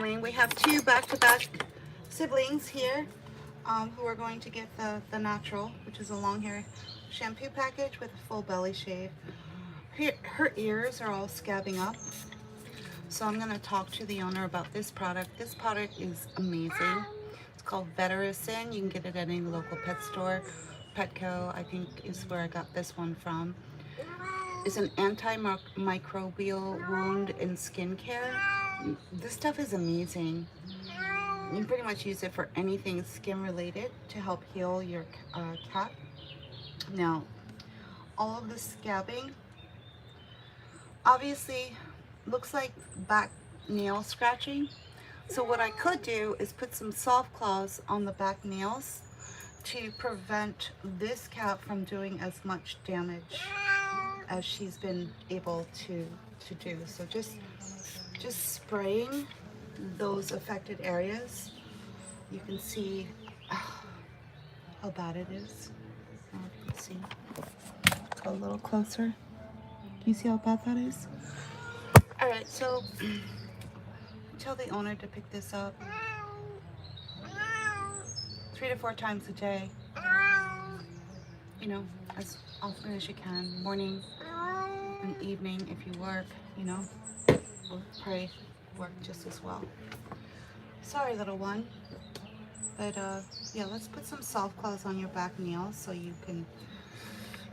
family. We have two back-to-back siblings here who are going to get the natural, which is a long hair shampoo package with a full belly shave. Her ears are all scabbing up. So I'm going to talk to the owner about this product. This product is amazing. It's called Vetericyn. You can get it at any local pet store. Petco, I think, is where I got this one from. It's an antimicrobial wound and skincare. This stuff is amazing. You can pretty much use it for anything skin related to help heal your cat. Now, all of the scabbing obviously looks like back nail scratching. So what I could do is put some soft claws on the back nails to prevent this cat from doing as much damage as she's been able to do. So just spraying those affected areas. You can see how bad it is. I don't know if you can see. Go a little closer. Can you see how bad that is? All right, so tell the owner to pick this up 3 to 4 times a day. You know, as often as you can, morning and evening if you work, you know, will probably work just as well. Sorry, little one, but yeah, let's put some soft claws on your back nails so you can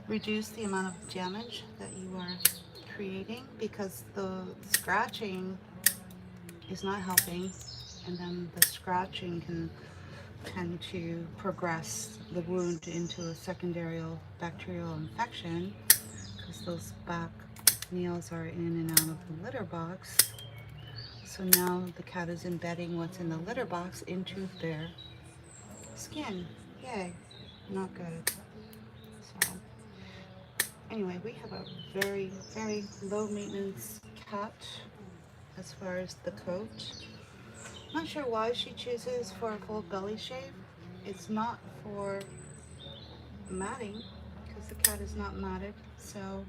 reduce the amount of damage that you are creating, because the scratching is not helping, and then the scratching can tend to progress the wound into a secondary bacterial infection, because those back nails are in and out of the litter box. So now the cat is embedding what's in the litter box into their skin. Yay, not good. So anyway, we have a very, very low maintenance cat as far as the coat. I'm not sure why she chooses for a full belly shave. It's not for matting, because the cat is not matted. So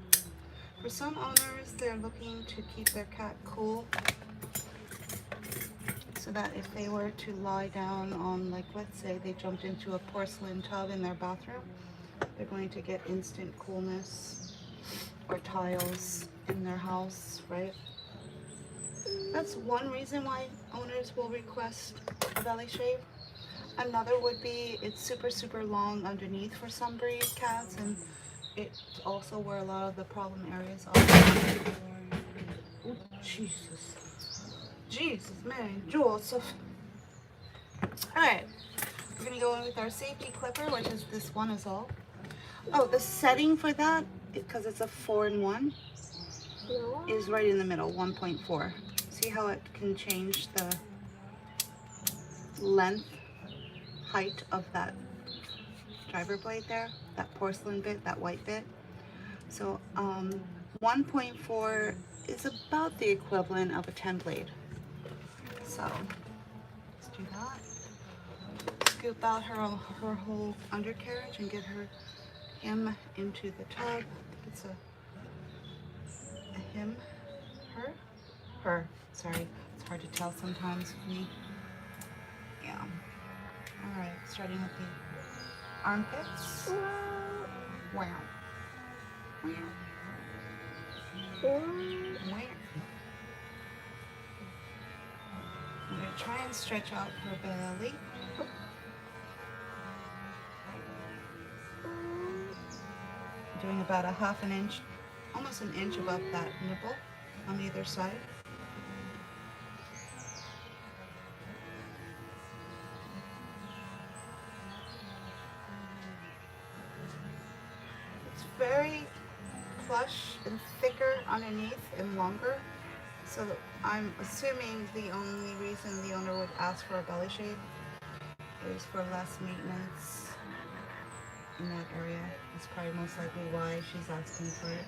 for some owners, they're looking to keep their cat cool, so that if they were to lie down on, like, let's say they jumped into a porcelain tub in their bathroom, they're going to get instant coolness, or tiles in their house, right? That's one reason why owners will request a belly shave. Another would be it's super, super long underneath for some breed cats, and it's also where a lot of the problem areas are. Oh, Jesus. Jesus, man, Joseph. Alright, we're going to go in with our safety clipper, which is this one is all. Oh, the setting for that, because it's a 4-in-1, is right in the middle, 1.4. See how it can change the length, height of that driver blade there, that porcelain bit, that white bit. So 1.4 is about the equivalent of a 10 blade. So let's do that. Scoop out her whole undercarriage and get him into the tub. I think it's a him, her, sorry, it's hard to tell sometimes with me. Yeah. All right, starting with the armpits. Wow. Wow. Wow. I'm going to try and stretch out her belly. Doing about a half an inch, almost an inch above that nipple on either side. It's very plush and thicker underneath and longer. So I'm assuming the only reason the owner would ask for a belly shave is for less maintenance in that area. That's probably most likely why she's asking for it.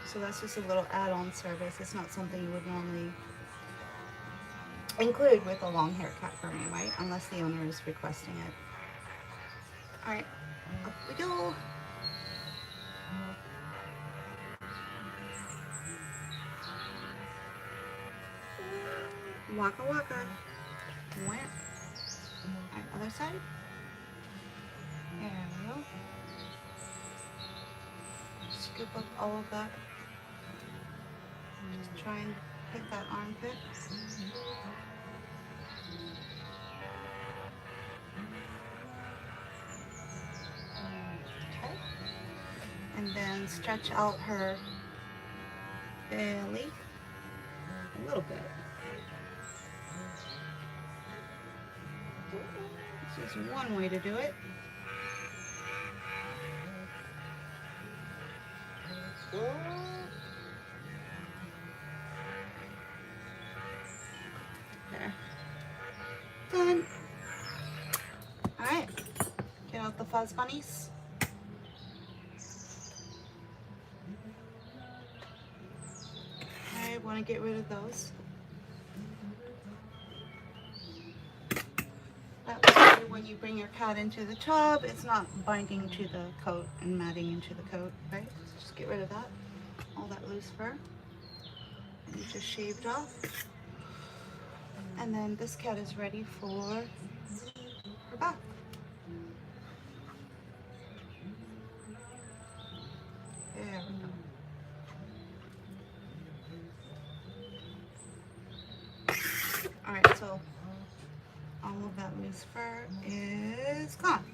So that's just a little add-on service. It's not something you would normally include with a long hair cat grooming, right? Unless the owner is requesting it. All right, up we go. Waka waka. Where? Alright, other side. There we go. Scoop up all of that. Just try and hit that armpit. Okay. And then stretch out her belly a little bit. This is one way to do it. There. Done. Alright. Get out the fuzz bunnies. I want to get rid of those. That way when you bring your cat into the tub, it's not binding to the coat and matting into the coat, right? Just get rid of that. All that loose fur. And you just shaved off. And then this cat is ready for her bath. There we go. Alright, so all of that loose fur is gone.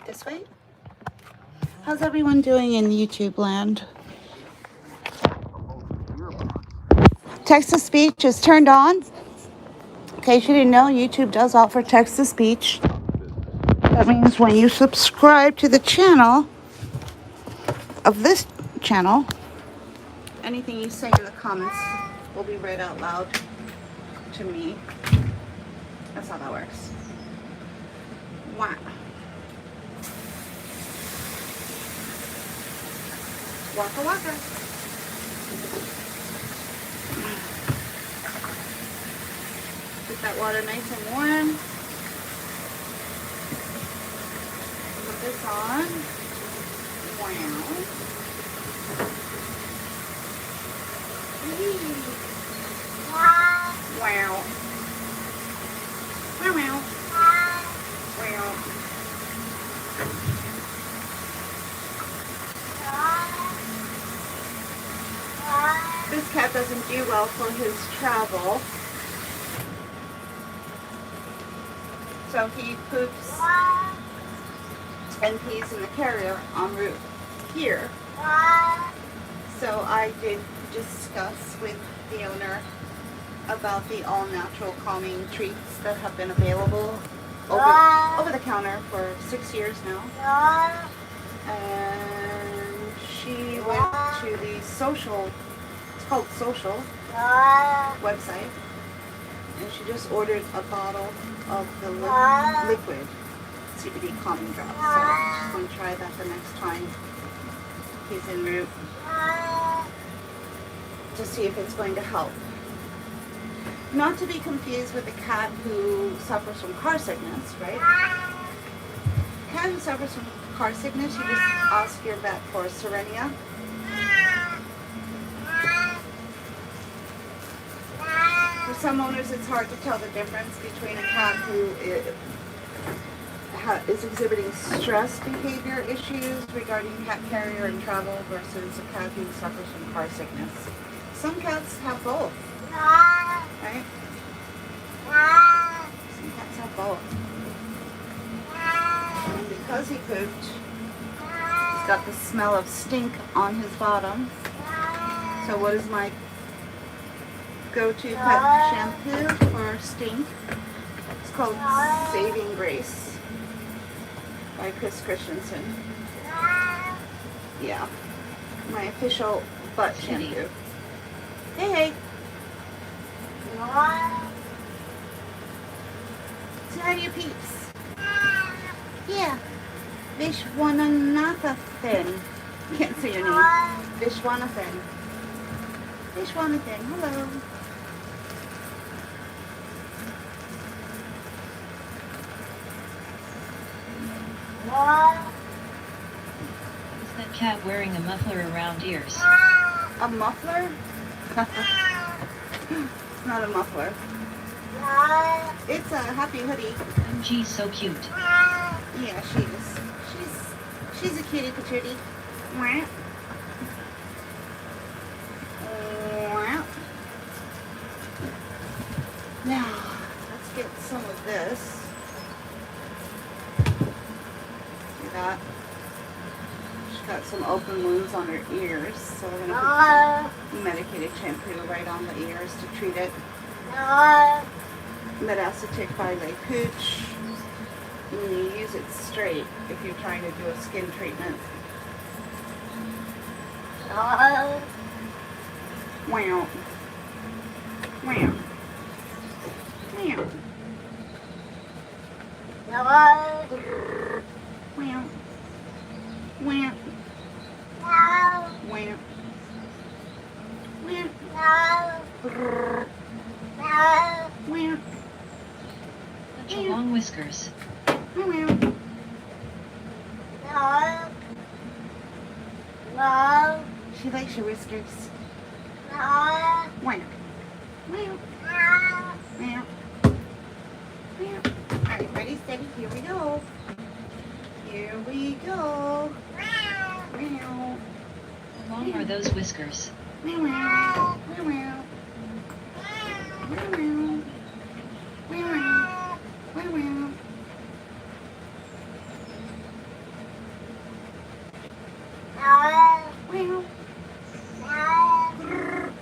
This way. How's everyone doing in YouTube land? Text to speech is turned on. In case you didn't know, YouTube does offer text to speech. That means when you subscribe to the channel of this channel, anything you say in the comments will be read out loud to me. That's how that works. Wow. Waka waka. Get that water nice and warm. Put this on. Wow. Wow. Wow. Wow. Wow. This cat doesn't do well for his travel. So he poops and pees in the carrier en route here. So I did discuss with the owner about the all-natural calming treats that have been available over the counter for 6 years now. And she went to the social, it's called Social website, and she just ordered a bottle of the liquid CBD calming drops. So she's going to try that the next time he's en route to see if it's going to help. Not to be confused with a cat who suffers from car sickness, right? A cat who suffers from car sickness, you just ask your vet for Serenia. For some owners, it's hard to tell the difference between a cat who is exhibiting stress behavior issues regarding cat carrier and travel versus a cat who suffers from car sickness. Some cats have both, right? Some cats have both. And because he pooped, he's got the smell of stink on his bottom. So what is my go-to pet shampoo for stink? It's called Saving Grace by Chris Christensen. Yeah, my official butt shampoo. Hey, hey. Say hi to your peeps. Yeah. Vishwanathan. Can't say your name. Vishwanathan. Vishwanathan. Hello. Is that cat wearing a muffler around ears? A muffler? It's not a muffler. It's a happy hoodie. MG's so cute. Yeah, she is. She's a cutie patootie. Mwah. Mwah. Now, let's get some of this. See that? She's got some open wounds on her ears, so we're going to put some medicated shampoo right on the ears to treat it. Metastatic five-day pooch. And you use it straight if you're trying to do a skin treatment. Wow. Wow. Wow. Wow. Wow. Wow. Such a long whiskers. She likes your whiskers. Wow. Wow. Wow. Alright, ready, steady, here we go. Here we go. Wow. How long are those whiskers? Wow. Wow.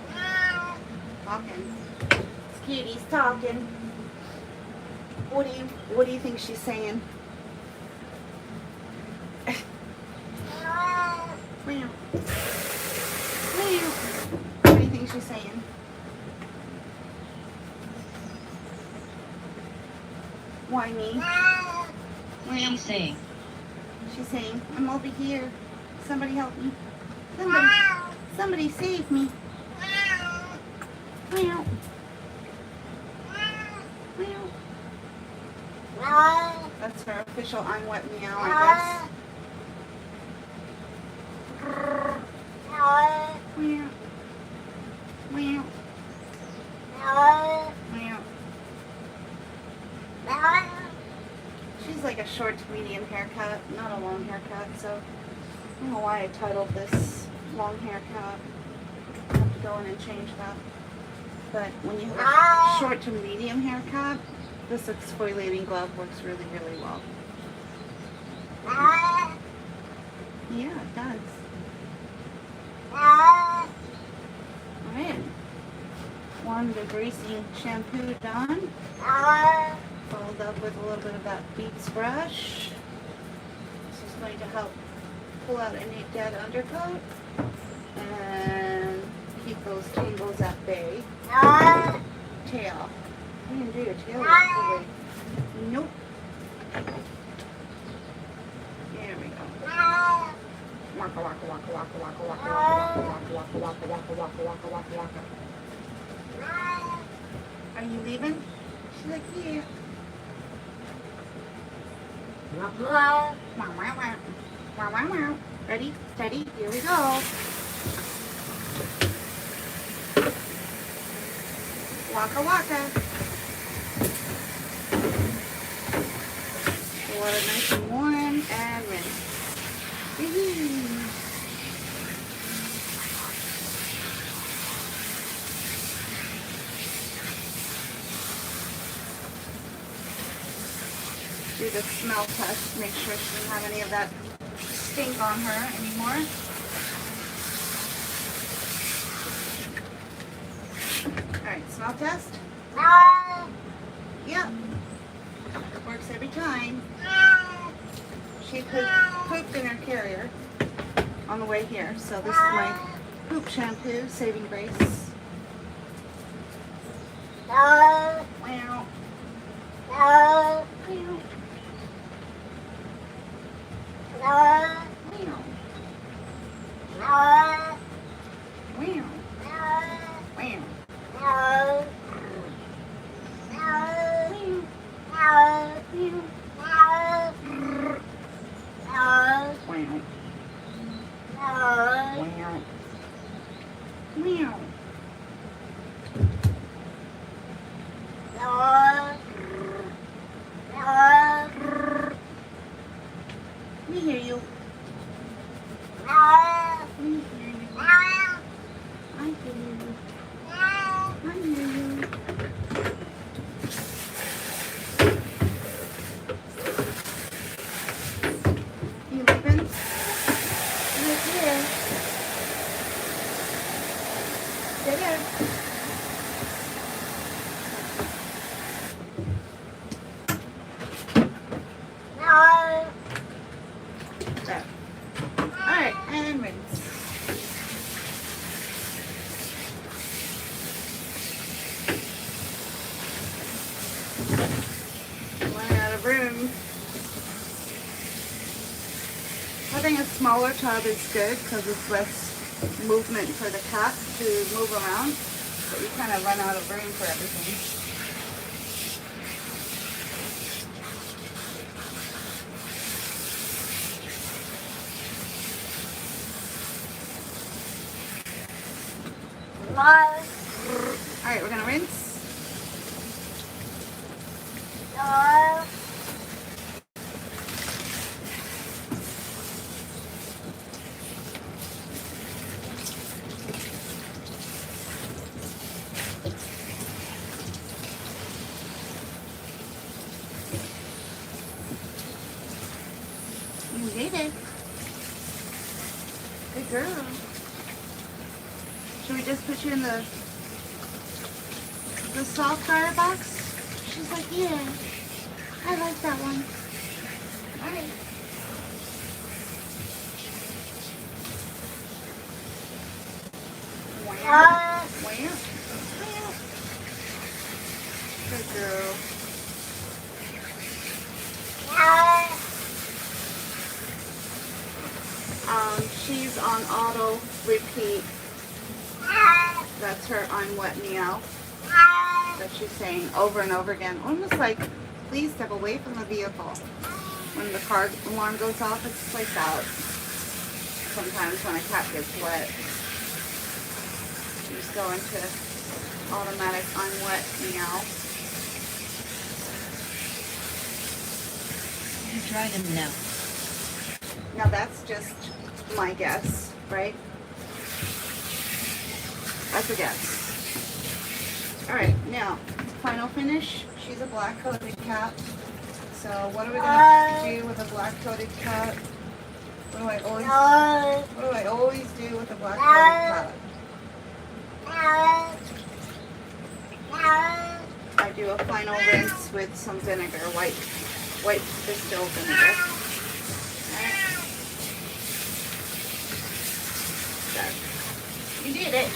Wow. Talking. This cutie's talking. What do you think she's saying? What do you think she's saying? Why me? What's she saying? She's saying, I'm over here. Somebody help me. Somebody save me. Meow. Meow. That's her official I'm wet meow, I guess. Meow. Meow. Meow. She's like a short to medium haircut, not a long haircut, so I don't know why I titled this long haircut. I have to go in and change that. But when you have a short to medium haircut, this exfoliating glove works really, really well. Yeah, it does. Alright. One degreasing shampoo done. Followed up with a little bit of that Beats brush. This is going to help pull out any dead undercoat and keep those tangles at bay. Tail. You didn't do your tail yet. Nope. There we go. Waka waka waka waka waka waka waka waka waka waka waka waka waka waka. Are you leaving? She's like, yeah. Ready, steady, here we go. Waka waka. The water nice and warm and rinse. Do the smell test, make sure she doesn't have any of that stink on her anymore. Alright, smell test. Yep. Works every time. She pooped in her carrier on the way here, so this is my poop shampoo, saving grace. Wow. Wow. We hear you. We hear you. I hear you. I hear you. You leaving? Right here. Stay there. There. Alright, and rinse. Running out of room. Having a smaller tub is good because it's less movement for the cat to move around, but you kind of run out of room for everything. Alright, we're gonna rinse. You did it. Good girl. Should we just put you in the soft dryer box? She's like, yeah, I like that one. All right. Wow. Good girl. She's on auto repeat. That's her I'm wet meow that she's saying over and over again. Almost like, please step away from the vehicle. When the car alarm goes off, it's like that. Sometimes when a cat gets wet, you just go into automatic I'm wet meow. You dried him now. Now that's just my guess, right? That's a guess. Alright, now, final finish. She's a black-coated cat. So what are we going to do with a black-coated cat? What do I always do with a black-coated cat? I do a final rinse with some vinegar, white distilled vinegar. There. You did it.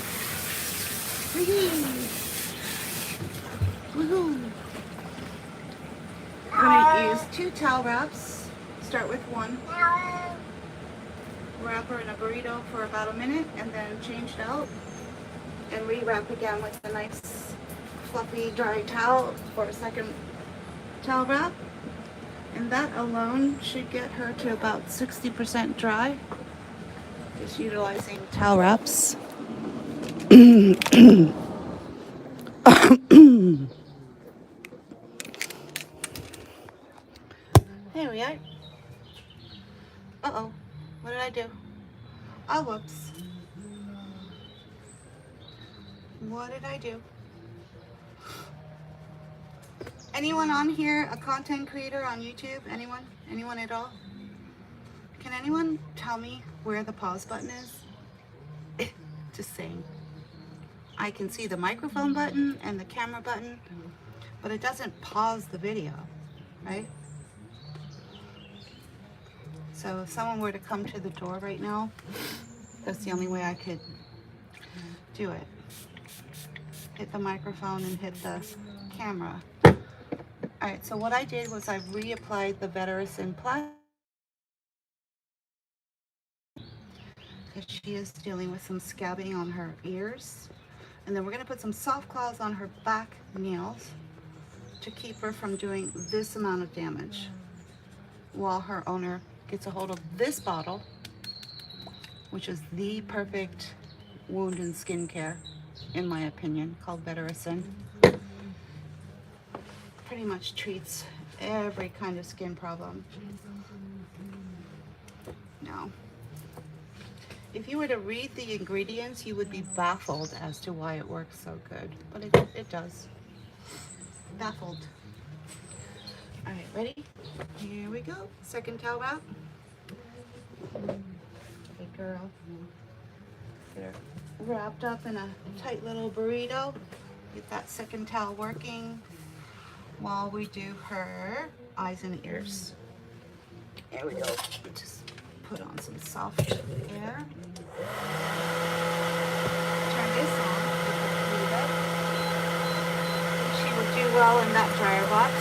Woohoo! Woohoo! I'm going to use 2 towel wraps. Start with one. Wrap her in a burrito for about a minute and then change it out. And re-wrap again with a nice fluffy dry towel for a second towel wrap. And that alone should get her to about 60% dry. Just utilizing towel wraps. There we are. Uh-oh. What did I do? Oh, whoops. What did I do? Anyone on here a content creator on YouTube? Anyone? Anyone at all? Can anyone tell me where the pause button is? Just saying. I can see the microphone button and the camera button, but it doesn't pause the video, right? So if someone were to come to the door right now, that's the only way I could do it. Hit the microphone and hit the camera. Alright, so what I did was I reapplied the Vetericin Plus because she is dealing with some scabbing on her ears. And then we're going to put some soft cloths on her back nails to keep her from doing this amount of damage while her owner gets a hold of this bottle, which is the perfect wound and skincare, in my opinion, called Vetericin. Pretty much treats every kind of skin problem. If you were to read the ingredients, you would be baffled as to why it works so good. But it does. Baffled. All right, ready? Here we go. Second towel wrap. Good girl. Get her wrapped up in a tight little burrito. Get that second towel working while we do her eyes and ears. There we go. Just put on some soft air. Turn this on. She will do well in that dryer box.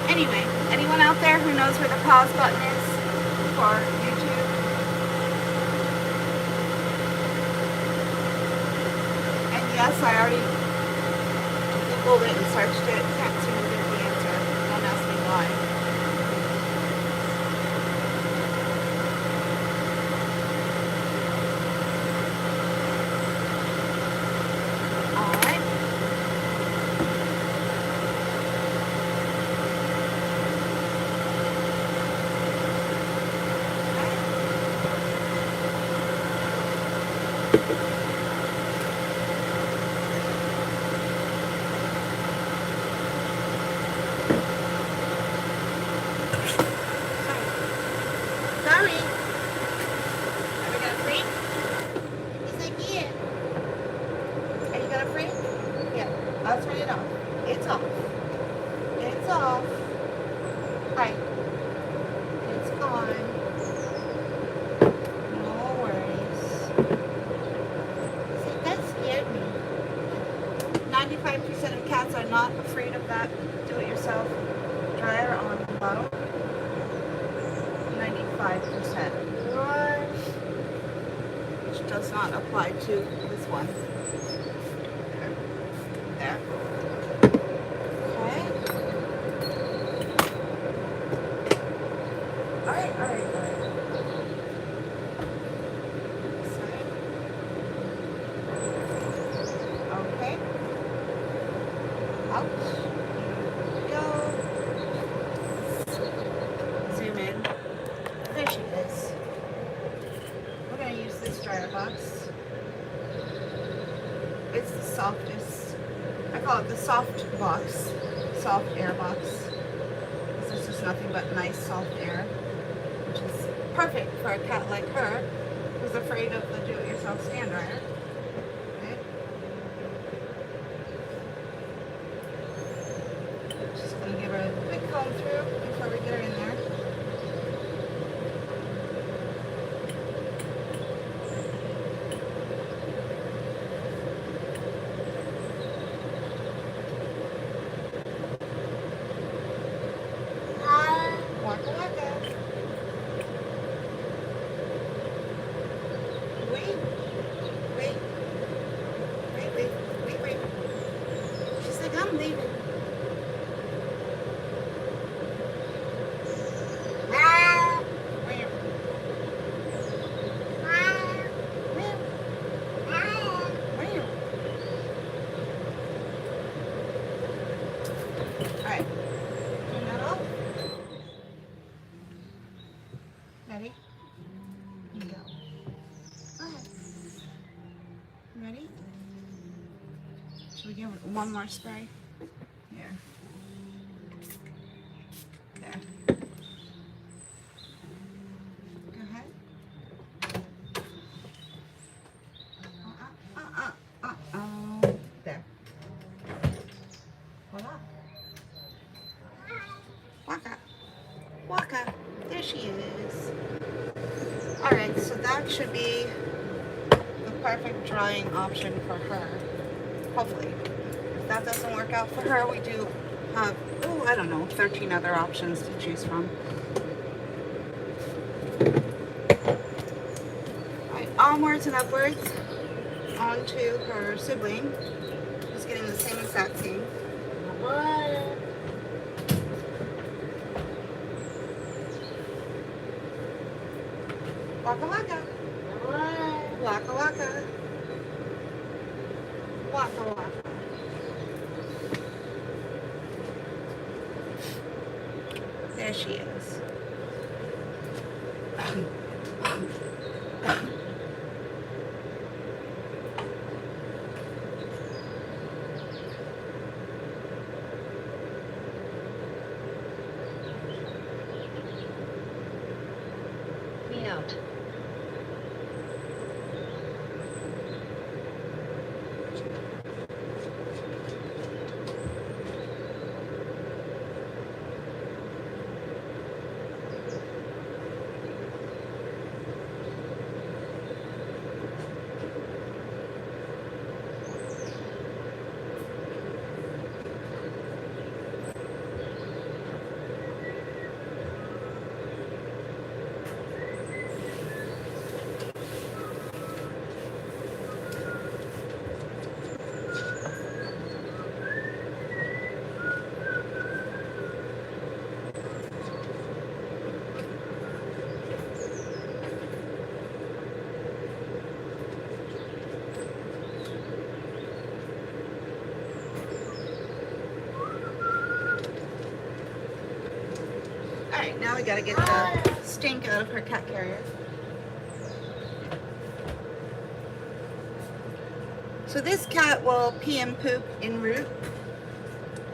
Anyway, anyone out there who knows where the pause button is for YouTube? And yes, I already Googled it and searched it. Can't seem to get the answer. Don't ask me why. Alright. Sorry. Have we got a free? He's like, yeah. Have you got a free? Yeah. I'll turn it off. It's off. It's off. Hi. It's gone. No worries. See, that scared me. 95% of cats are not afraid of that do-it-yourself dryer on low. 95%. Which does not apply to this one. There. Okay. Alright. This side. Okay. Out. Go. Zoom in. There she is. We're going to use this dryer box. It's the softest. I call it the soft box. Soft air box. This is just nothing but nice soft air. Which is perfect for a cat like her who's afraid of the do-it-yourself stand dryer. Okay. Just going to give her a quick comb through before we get her in there. Waka waka. Wait. She's like, I'm leaving. Alright. Turn that off. Ready? You go. Go ahead. Ready? Should we give it one more spray? Here. There. Go ahead. There. Voila. Waka. There she is. Alright, so that should be the perfect drying option for her. Hopefully. If that doesn't work out for her, we do have, 13 other options to choose from. Alright, onwards and upwards onto her sibling. Just getting the same exact thing. Waka waka. Waka waka. Waka waka. she is. Me out. Alright, now we gotta get the stink out of her cat carrier. So this cat will pee and poop en route.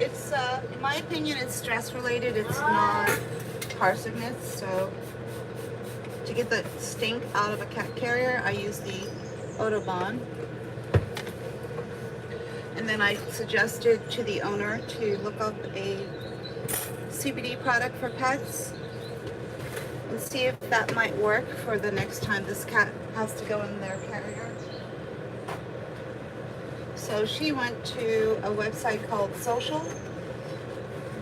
It's, in my opinion, it's stress related. It's not car sickness. So to get the stink out of a cat carrier, I use the odor. And then I suggested to the owner to look up a CBD product for pets and see if that might work for the next time this cat has to go in their carrier. So she went to a website called Social.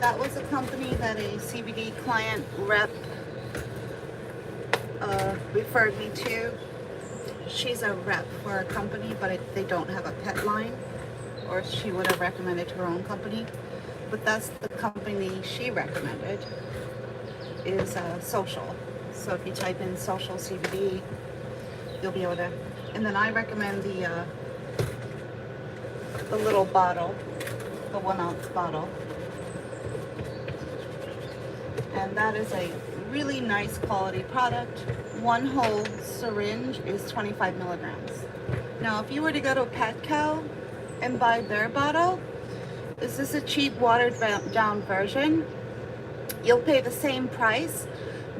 That was a company that a CBD client rep referred me to. She's a rep for a company, but they don't have a pet line, or she would have recommended her own company. But that's the company she recommended, is Social. So if you type in Social CBD, you'll be able to. And then I recommend the little bottle, the 1 ounce bottle. And that is a really nice quality product. One whole syringe is 25 milligrams. Now, if you were to go to Petco and buy their bottle, this is a cheap watered down version. You'll pay the same price,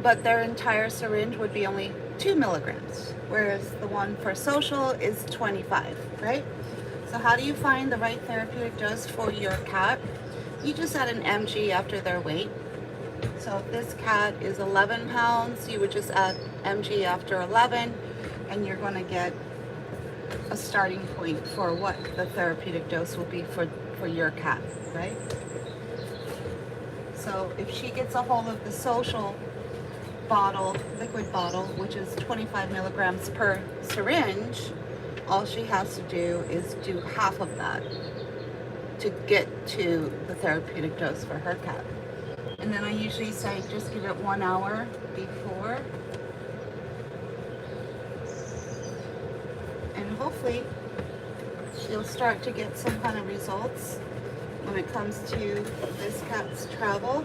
but their entire syringe would be only 2 milligrams, whereas the one for Social is 25, right? So how do you find the right therapeutic dose for your cat? You just add an mg after their weight. So if this cat is 11 pounds, you would just add mg after 11, and you're going to get a starting point for what the therapeutic dose will be for your cat, right? So if she gets a hold of the Social bottle, liquid bottle, which is 25 milligrams per syringe, all she has to do is do half of that to get to the therapeutic dose for her cat. And then I usually say just give it 1 hour before. And hopefully she'll start to get some kind of results when it comes to this cat's travel.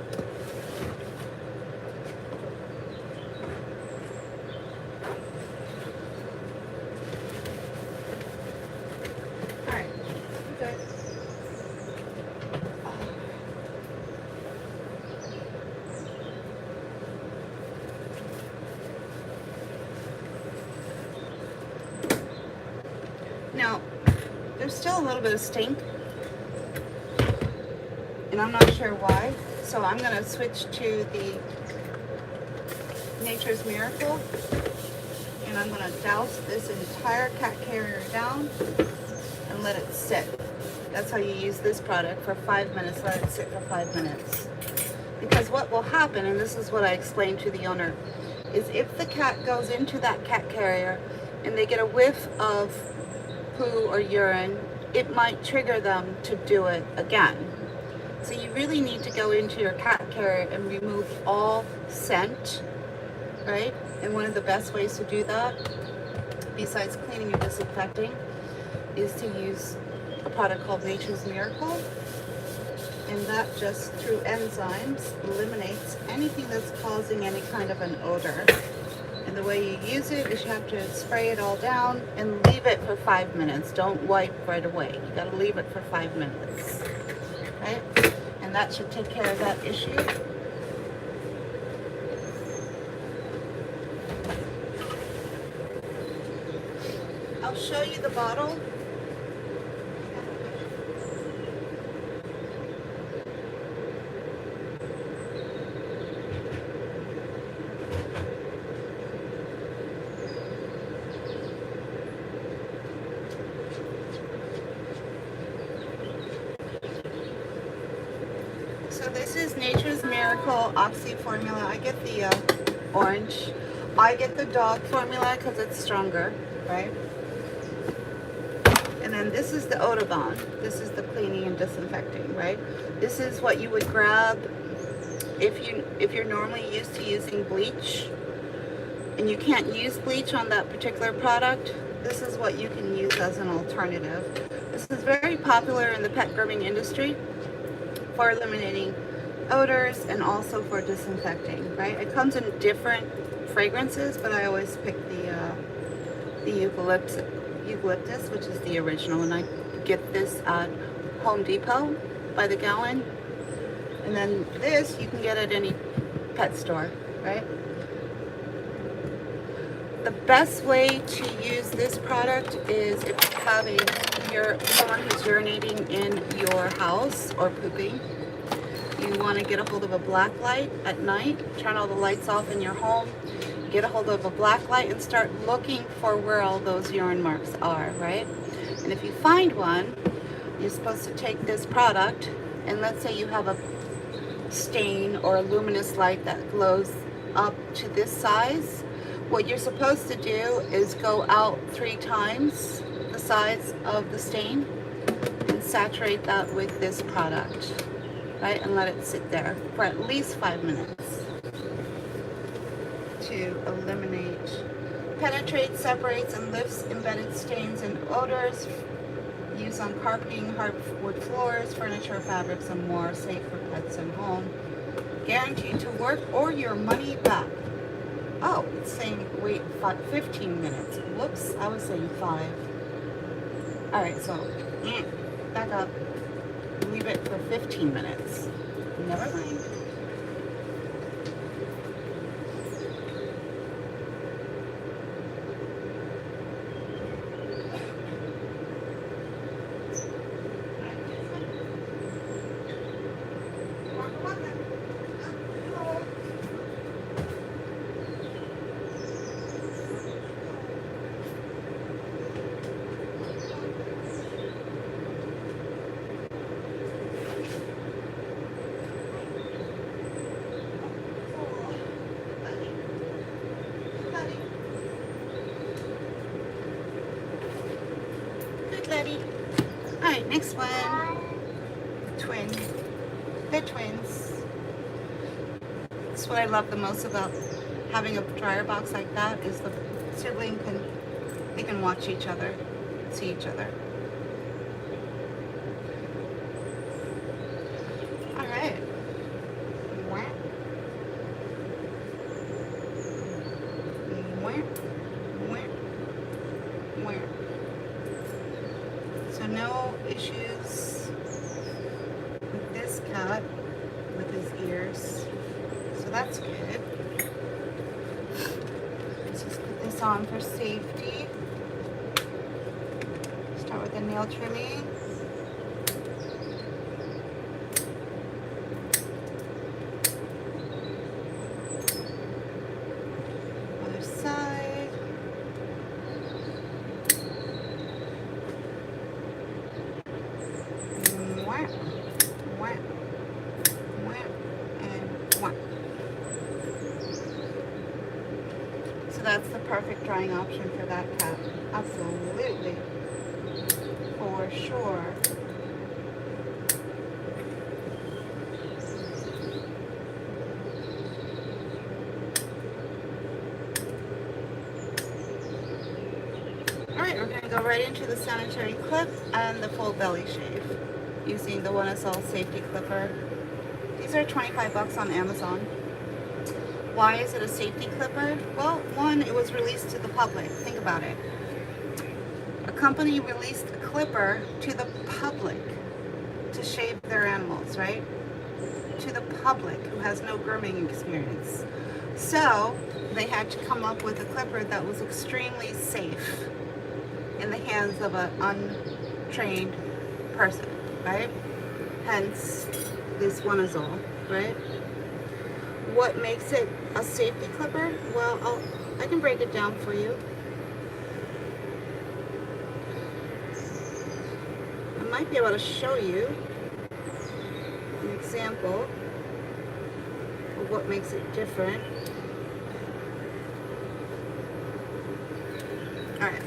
Now, there's still a little bit of stink, and I'm not sure why, so I'm going to switch to the Nature's Miracle, and I'm going to douse this entire cat carrier down and let it sit. That's how you use this product for 5 minutes. Let it sit for 5 minutes. Because what will happen, and this is what I explained to the owner, is if the cat goes into that cat carrier and they get a whiff of poo or urine, it might trigger them to do it again. So you really need to go into your cat carrier and remove all scent, right? And one of the best ways to do that, besides cleaning and disinfecting, is to use a product called Nature's Miracle. And that just through enzymes eliminates anything that's causing any kind of an odor. And the way you use it is you have to spray it all down and leave it for 5 minutes. Don't wipe right away. You gotta leave it for 5 minutes, right? And that should take care of that issue. I'll show you the bottle. So this is Nature's Miracle Oxy formula. I get the orange. I get the dog formula because it's stronger, right? And then this is the odor bond. This is the cleaning and disinfecting, right? This is what you would grab if you're normally used to using bleach and you can't use bleach on that particular product. This is what you can use as an alternative. This is very popular in the pet grooming industry for eliminating odors and also for disinfecting, right? It comes in different fragrances, but I always pick the eucalyptus, which is the original, and I get this at Home Depot by the gallon. And then this you can get at any pet store, right? The best way to use this product is if you have someone who's urinating in your house or pooping. You want to get a hold of a black light at night, turn all the lights off in your home, get a hold of a black light and start looking for where all those urine marks are, right? And if you find one, you're supposed to take this product, and let's say you have a stain or a luminous light that glows up to this size. What you're supposed to do is go out 3 times the size of the stain and saturate that with this product, right? And let it sit there for at least 5 minutes to eliminate, penetrates, separates, and lifts embedded stains and odors. Use on carpeting, hardwood floors, furniture, fabrics, and more. Safe for pets and home. Guaranteed to work or your money back. Oh, it's saying wait 15 minutes. Whoops, I was saying 5. All right, so back up. Leave it for 15 minutes. Never mind. Alright, next one. Twin. They're twins. That's what I love the most about having a dryer box like that is the sibling can watch each other, see each other. Alright. So no issues with this cat, with his ears. So that's good. Let's just put this on for safety. Start with the nail trimming. Other side. So that's the perfect drying option for that cat. Absolutely. For sure. Alright, we're going to go right into the sanitary clip and the full belly shave. using the One-Is-All safety clipper. These are 25 bucks on Amazon. Why is it a safety clipper? Well, one, it was released to the public. Think about it. A company released a clipper to the public to shave their animals, right? To the public who has no grooming experience. So they had to come up with a clipper that was extremely safe in the hands of an untrained person, right? Hence, this One-Is-All, right? What makes it a safety clipper? Well, I can break it down for you. I might be able to show you an example of what makes it different. Alright.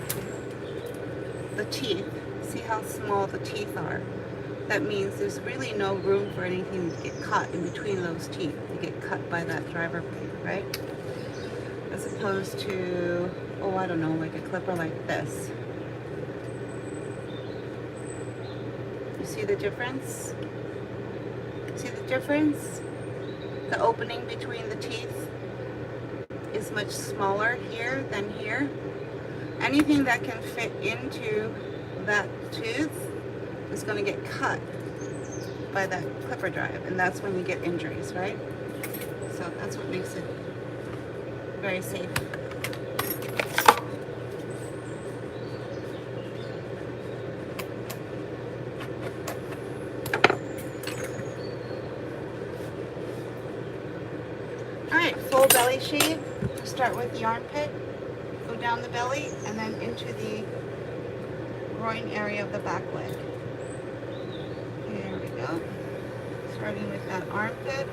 The teeth. See how small the teeth are? That means there's really no room for anything to get caught in between those teeth, to get cut by that driver blade, right? As opposed to, oh, I don't know, like a clipper like this. You see the difference? See the difference? The opening between the teeth is much smaller here than here. Anything that can fit into that tooth is going to get cut by that clipper drive, and that's when you get injuries, right? So that's what makes it very safe. Alright, full belly shave. Start with the armpit, go down the belly, and then into the groin area of the back leg. There we go. Starting with that armpit.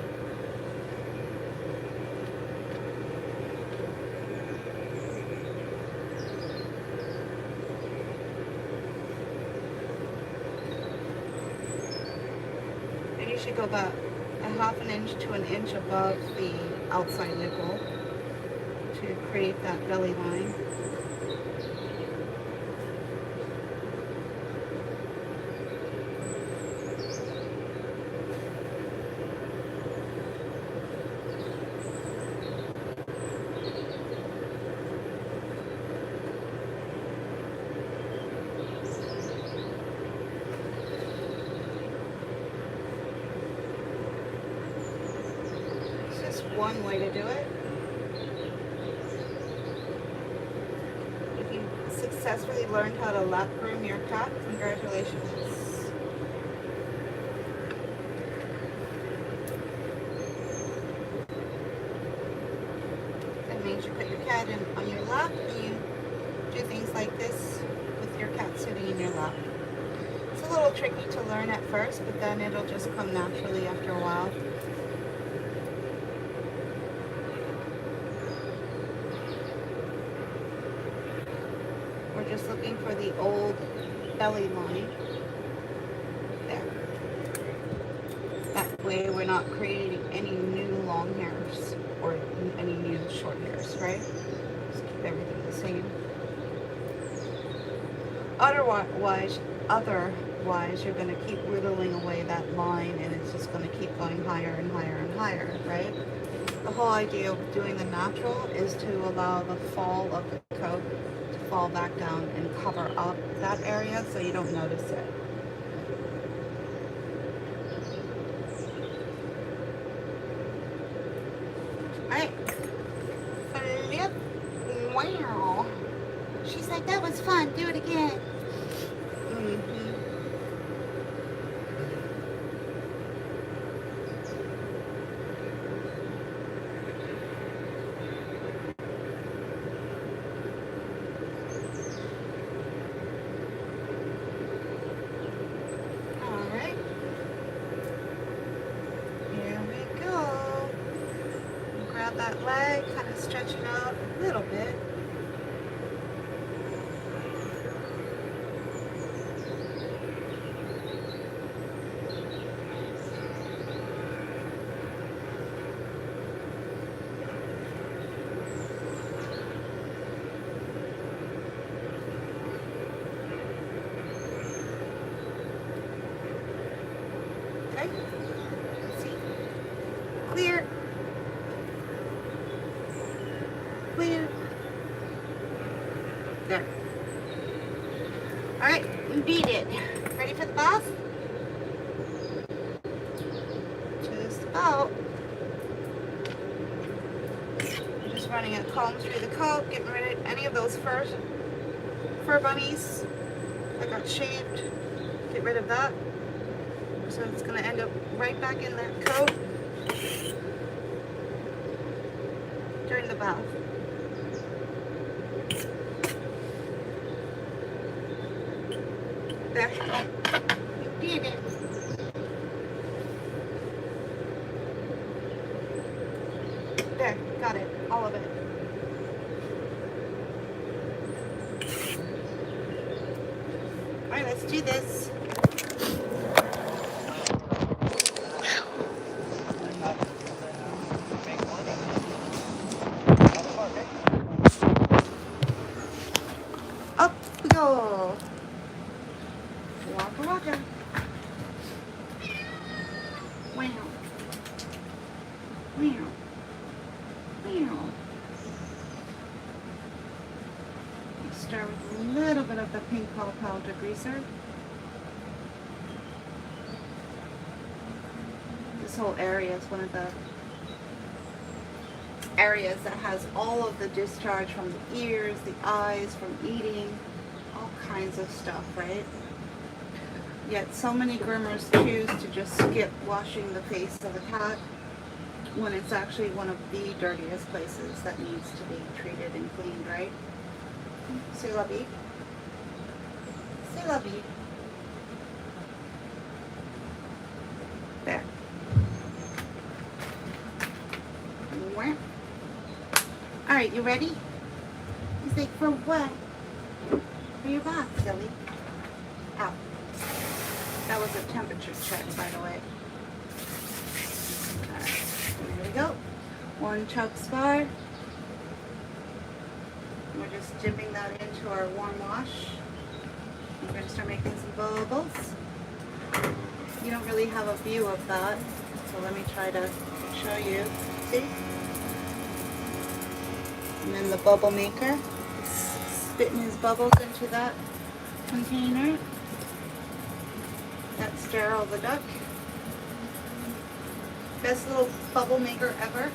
And you should go about a half an inch to an inch above the outside nipple to create that belly line. One way to do it. If you successfully learned how to lap groom your cat, congratulations. That means you put your cat on your lap and you do things like this with your cat sitting in your lap. It's a little tricky to learn at first, but then it'll just come naturally after a while. We're just looking for the old belly line. There. That way we're not creating any new long hairs or any new short hairs, right? Just keep everything the same. Otherwise, you're going to keep whittling away that line, and it's just going to keep going higher and higher and higher, right? The whole idea of doing the natural is to allow the fall of the coat to fall back down and cover up that area so you don't notice it. Alright. Flip. Wow. She's like, that was fun. Do it again. That leg, kind of stretch it out a little bit. Okay? See? Clear. Clear. There. Alright, we beat it. Ready for the bath? Just about. I'm just running a comb through the coat, getting rid of any of those fur bunnies that got shaved. Get rid of that. So it's going to end up right back in that coat during the bath. There. You did it. There, got it. All of it. Alright, let's do this. Up we go. Waka waka. Wow. Wow. Wow. Let's start with a little bit of the pink paw powder greaser. This whole area is one of the areas that has all of the discharge from the ears, the eyes, from eating, all kinds of stuff, right? Yet so many groomers choose to just skip washing the face of a cat when it's actually one of the dirtiest places that needs to be treated and cleaned, right? C'est la vie. C'est la vie. There. Alright, you ready? He's like, for what? For your bath, silly. Ow. That was a temperature check, by the way. Alright, there we go. 1 chug spar. We're just dipping that into our warm wash. We're going to start making some bubbles. You don't really have a view of that, so let me try to show you. See? And then the bubble maker is spitting his bubbles into that container. That's Daryl the duck. Best little bubble maker ever.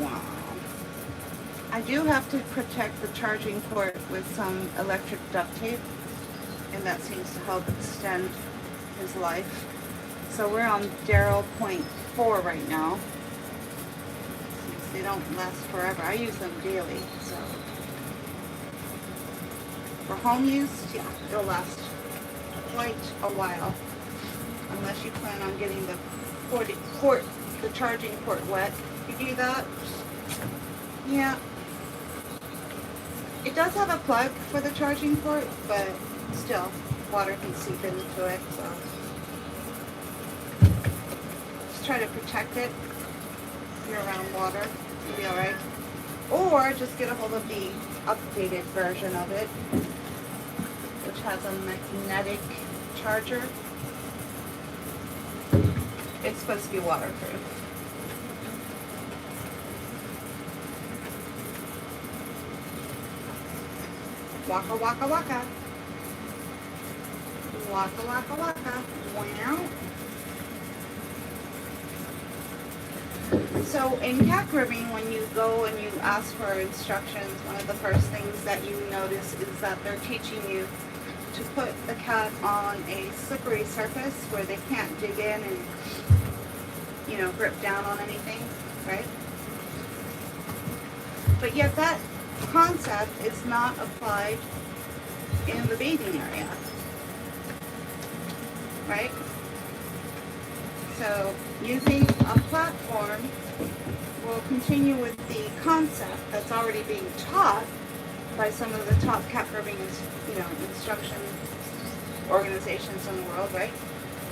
Wow. I do have to protect the charging port with some electric duct tape, and that seems to help extend his life. So we're on Daryl 0.4 right now. Since they don't last forever. I use them daily, so for home use, yeah, it'll last quite a while. Unless you plan on getting the charging port wet. If you do that, yeah. It does have a plug for the charging port, but still, water can seep into it, so just try to protect it. If you're around water, you'll be alright. Or just get a hold of the updated version of it, which has a magnetic charger. It's supposed to be waterproof. Waka waka waka. Waka waka waka. Wow. So in cat grooming, when you go and you ask for instructions, one of the first things that you notice is that they're teaching you to put the cat on a slippery surface where they can't dig in and, you know, grip down on anything, right? But yet that concept is not applied in the bathing area, right? So using a platform will continue with the concept that's already being taught by some of the top cat grooming, instruction organizations in the world, right?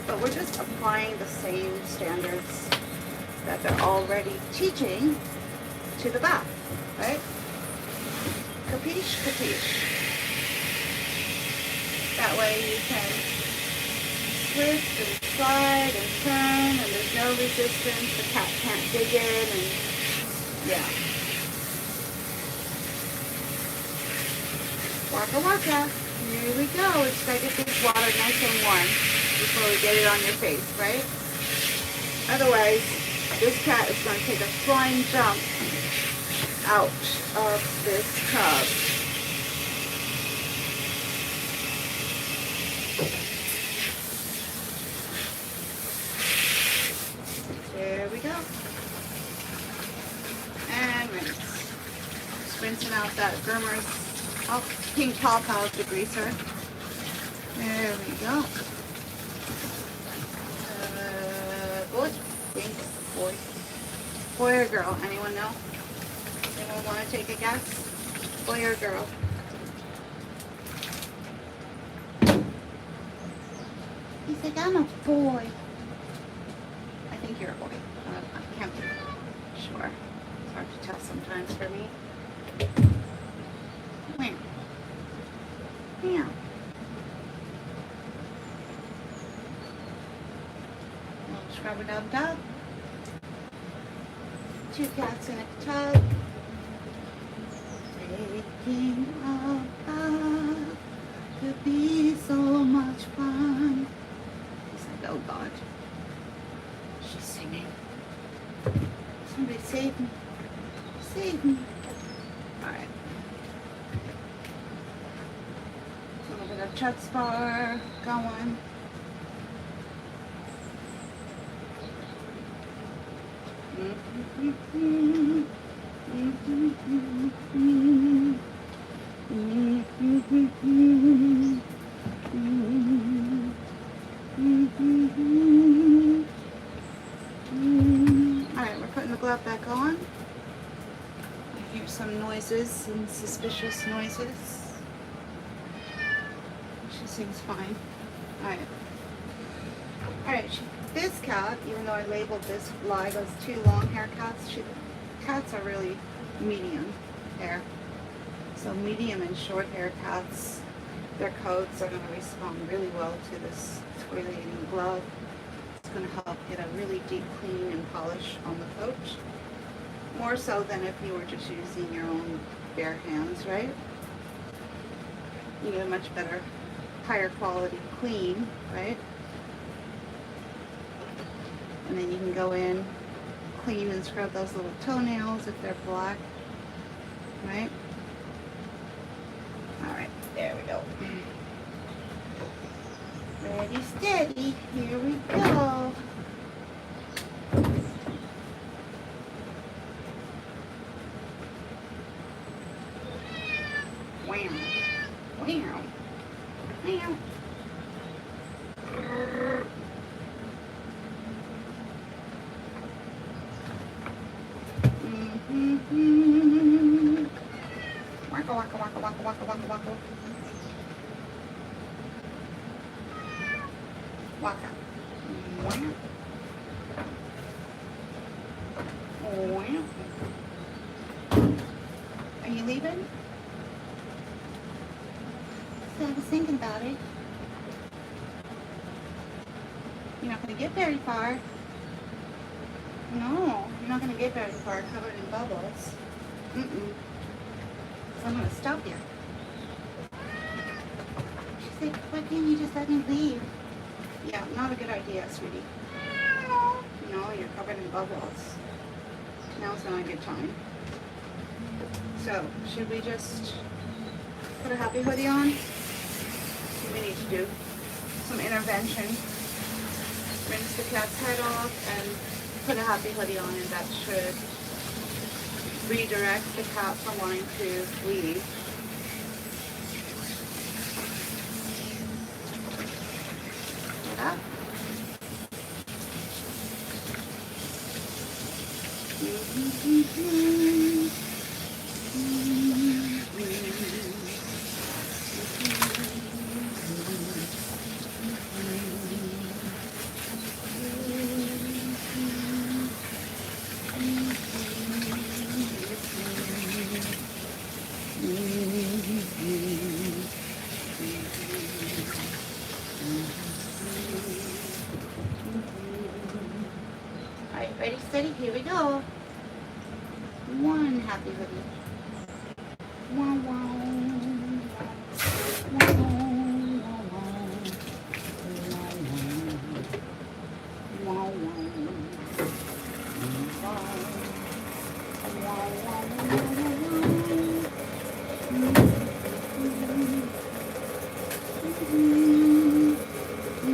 But we're just applying the same standards that they're already teaching to the bath, right? Capiche, capiche. That way you can twist and slide and turn and there's no resistance. The cat can't dig in and yeah. Waka waka. Here we go. We just gotta get this water nice and warm before we get it on your face, right? Otherwise, this cat is going to take a flying jump out of this tub. There we go. And rinse. Just rinsing out that groomer's pink paw palette degreaser. There we go. Boy, pink boy. Boy or girl? Anyone know? Anyone want to take a guess? Boy or girl? He's like, I'm a boy. I think you're a boy. I can't be sure. It's hard to tell sometimes for me. Where? Yeah. Scrub-a-dub-dub. Two cats in a tub. Taking a bath could be so much fun. He's like, oh God. She's singing. Somebody save me. Save me. Alright. A little bit of chutzpah bar going. Alright, we're putting the glove back on. I hear some noises, some suspicious noises. She seems fine. Alright. Alright, this cat, even though I labeled this live as two long hair cats, cats are really medium hair. So medium and short hair cats, their coats are going to respond really well to this exfoliating glove. It's going to help get a really deep clean and polish on the coat. More so than if you were just using your own bare hands, right? You get a much better, higher quality clean, right? And then you can go in, clean and scrub those little toenails if they're black, right? Alright, there we go. Ready, steady, here we go. Wow, wow, wow. Waka waka waka waka waka waka waka. Waka. Wow. Wow. Are you leaving? So I was thinking about it. You're not going to get very far. No, you're not going to get very far covered in bubbles. Mm-mm. So I'm going to stop you. She's like, why can't you just let me leave? Yeah, not a good idea, sweetie. No, you're covered in bubbles. Now's not a good time. So, should we just put a happy hoodie on? What do we need to do? Some intervention. Rinse the cat's head off and put a happy hoodie on, and that should redirect the cat from wanting to leave. Get up. ready? Here we go. One happy hoodie. Wow, wow. Wow, wow, wow.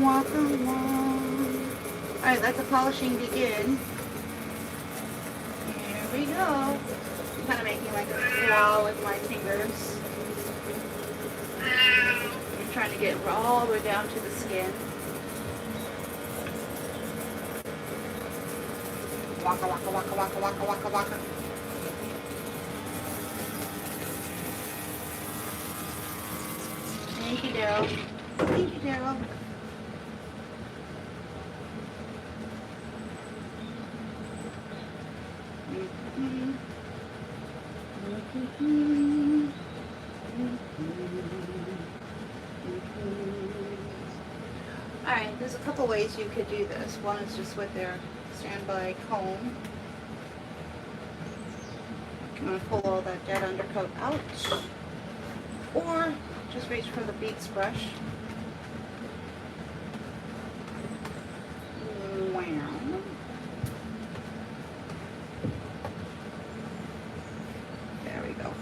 Wow, wow. Alright, let the polishing begin. Here we go. I'm kind of making like a claw with my fingers. I'm trying to get all the way down to the skin. Waka, waka, waka, waka, waka, waka, waka. Thank you, Daryl. Thank you, Daryl. Alright, there's a couple ways you could do this. One is just with their standby comb. You want to pull all that dead undercoat out. Or just reach for the beads brush. Wow. There we go.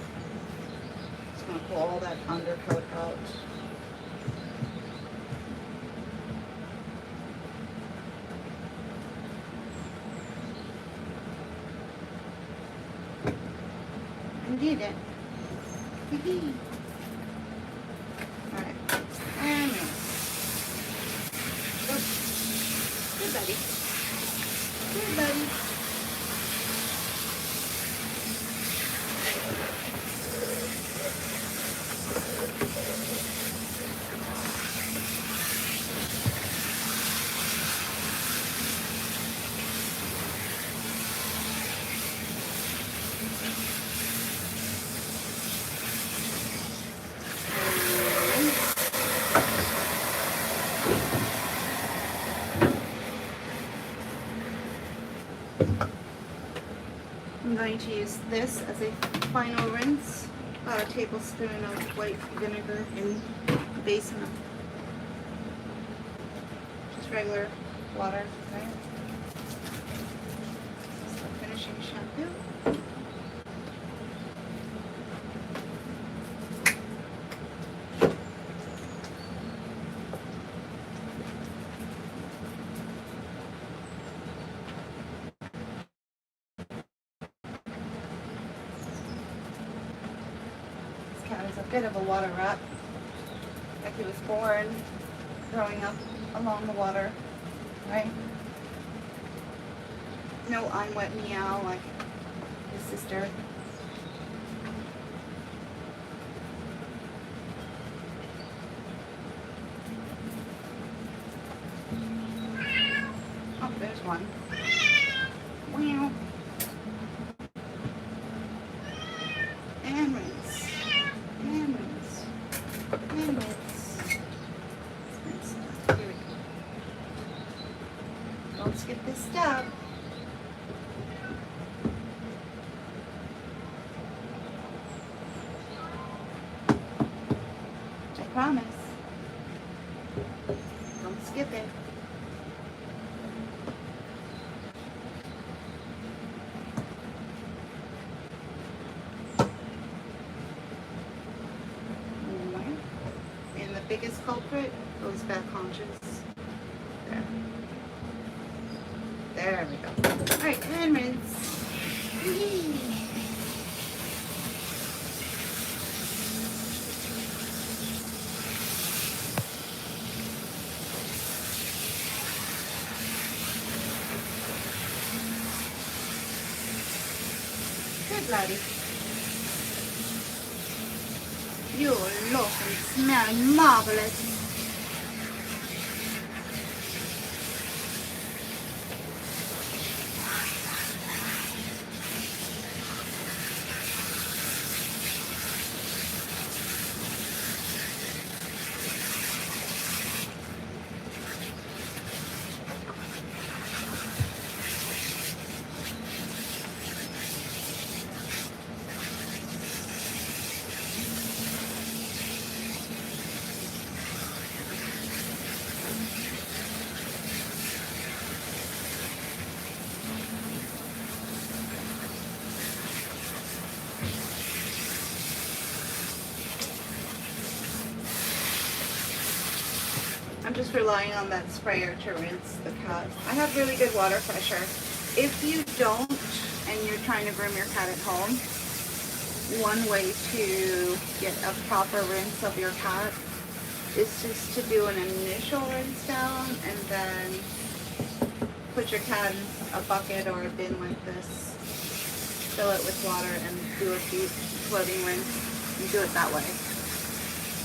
Just going to pull all that undercoat out. Did it. Alright. And good buddy. Good buddy. I'm going to use this as a final rinse. About a tablespoon of white vinegar in the basin of just regular water. Okay. So finishing shampoo. Is a bit of a water rat. Like he was born growing up along the water, right? No I'm wet meow like his sister. Oh, there's one. Meow. And rinse. And rinse. And rinse. Rinse. Here we go. Don't skip this step. I promise. Don't skip it. And the biggest culprit goes back conscious. There. There we go. Alright, and rinse. Yee. Good laddie. You look and smell marvelous. just relying on that sprayer to rinse the cat. I have really good water pressure. If you don't and you're trying to groom your cat at home, one way to get a proper rinse of your cat is just to do an initial rinse down and then put your cat in a bucket or a bin like this, fill it with water and do a deep floating rinse and do it that way.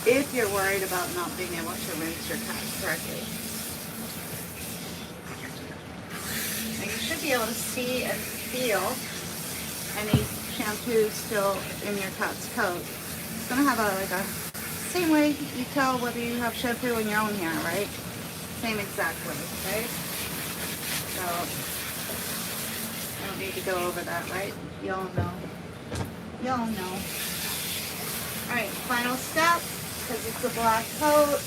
If you're worried about not being able to rinse your cat correctly. And you should be able to see and feel any shampoo still in your cat's coat. It's gonna have a same way you tell whether you have shampoo in your own hair, right? Same exact way, okay? So I don't need to go over that, right? Y'all know. Y'all know. Alright, final step, because it's a black coat,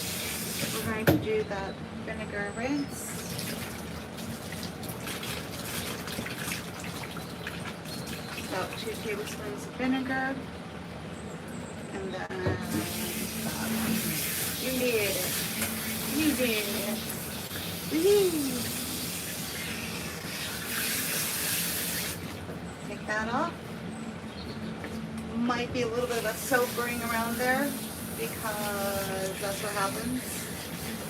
we're going to do that vinegar rinse. About 2 tablespoons of vinegar. And then you did it. You did it. Woo-hoo. Take that off. Might be a little bit of a soap ring around there because that's what happens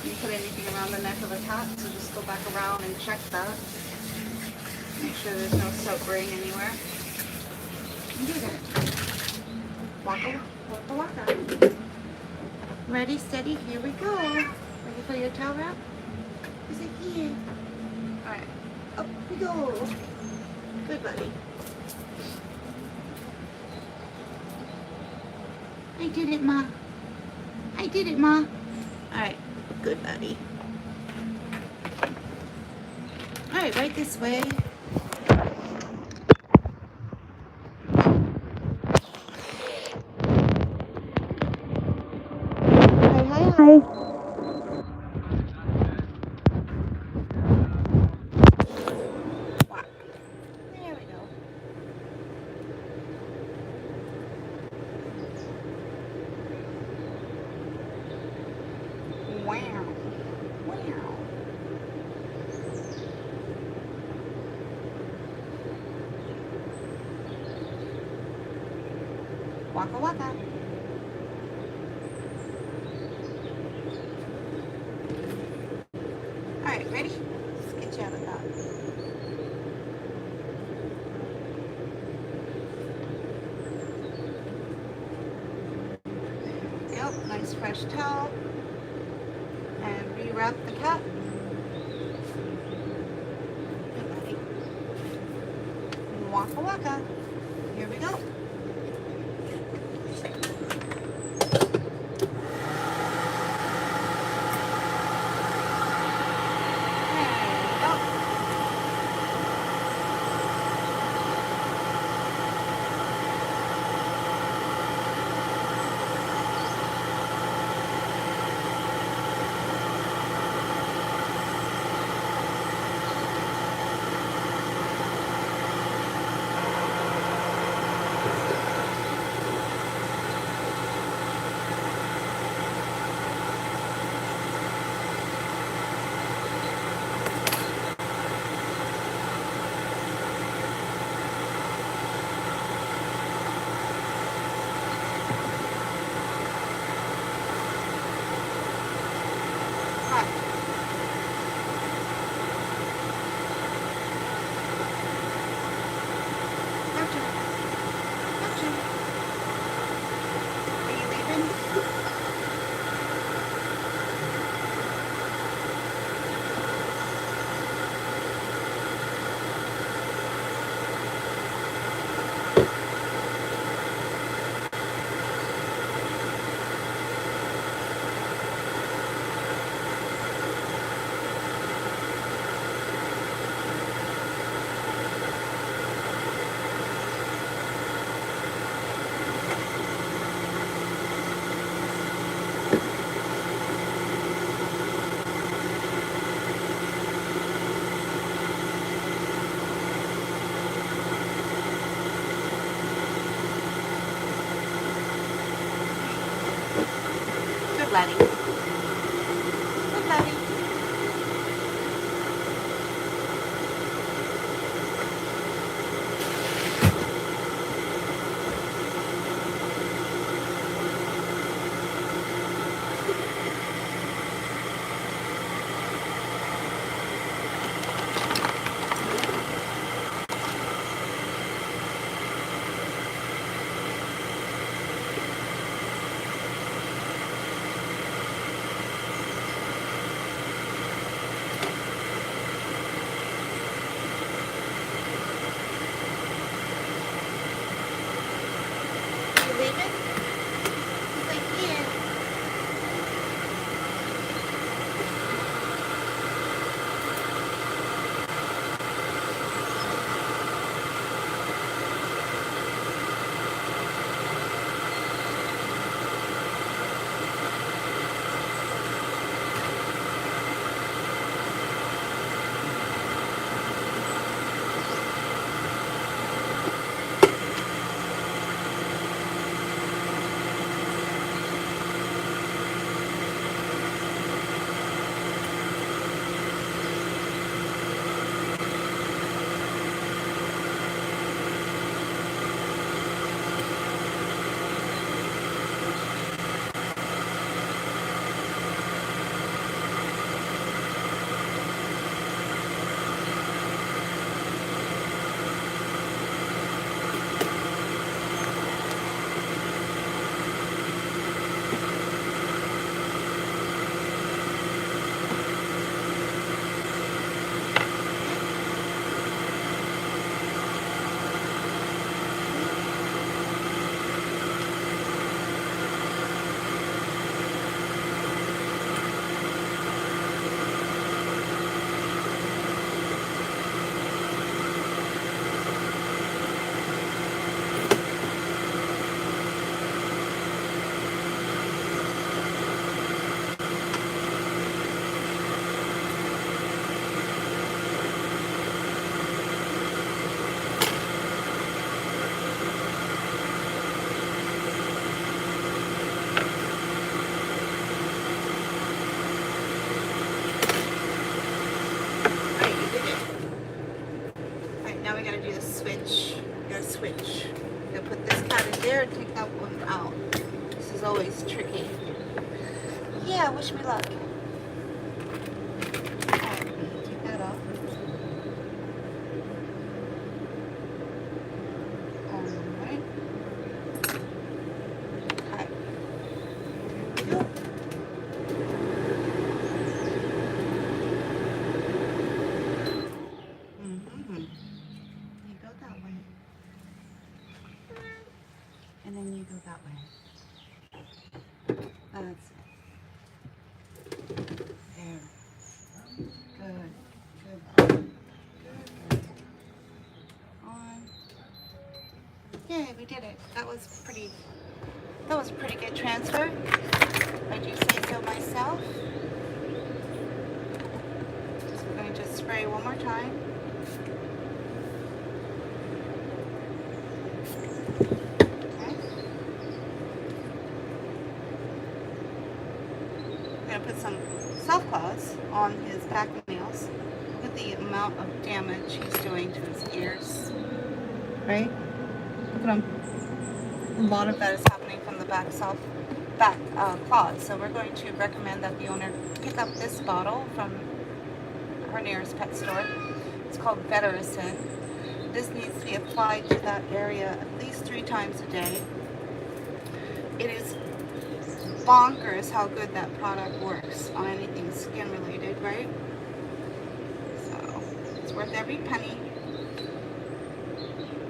when you put anything around the neck of a cat. So just go back around and check that. Make sure there's no soap ring anywhere. You did it. Waka, waka, waka. Ready, steady, here we go. Ready for your towel wrap? Is it here? Alright, up we go. Good buddy. I did it, Ma. I did it, Ma. Alright, good buddy. Alright, right this way. Hi. Wow. There we go. Wow. Wow. Waka waka. Alright, ready? Let's get you out of that. Yep, nice fresh towel. And rewrap the cat. Good buddy. Waka waka. Here we go. Good buddy. Good buddy. there and take that one out. This is always tricky. Yeah, wish me luck. Alright, take that off. Alright. Okay. Here we go. You go that way. And then you go that way. That's it. There. Good. Good. Good. On. Yay, we did it. That was a pretty good transfer. I do say so myself. Just going to just spray one more time. Put some soft claws on his back nails. Look at the amount of damage he's doing to his ears. Right? Look at him. A lot of that is happening from the back claws. So we're going to recommend that the owner pick up this bottle from her nearest pet store. It's called Vetericin. This needs to be applied to that area at least 3 times a day. It is bonkers how good that product works on anything skin related, right? So it's worth every penny.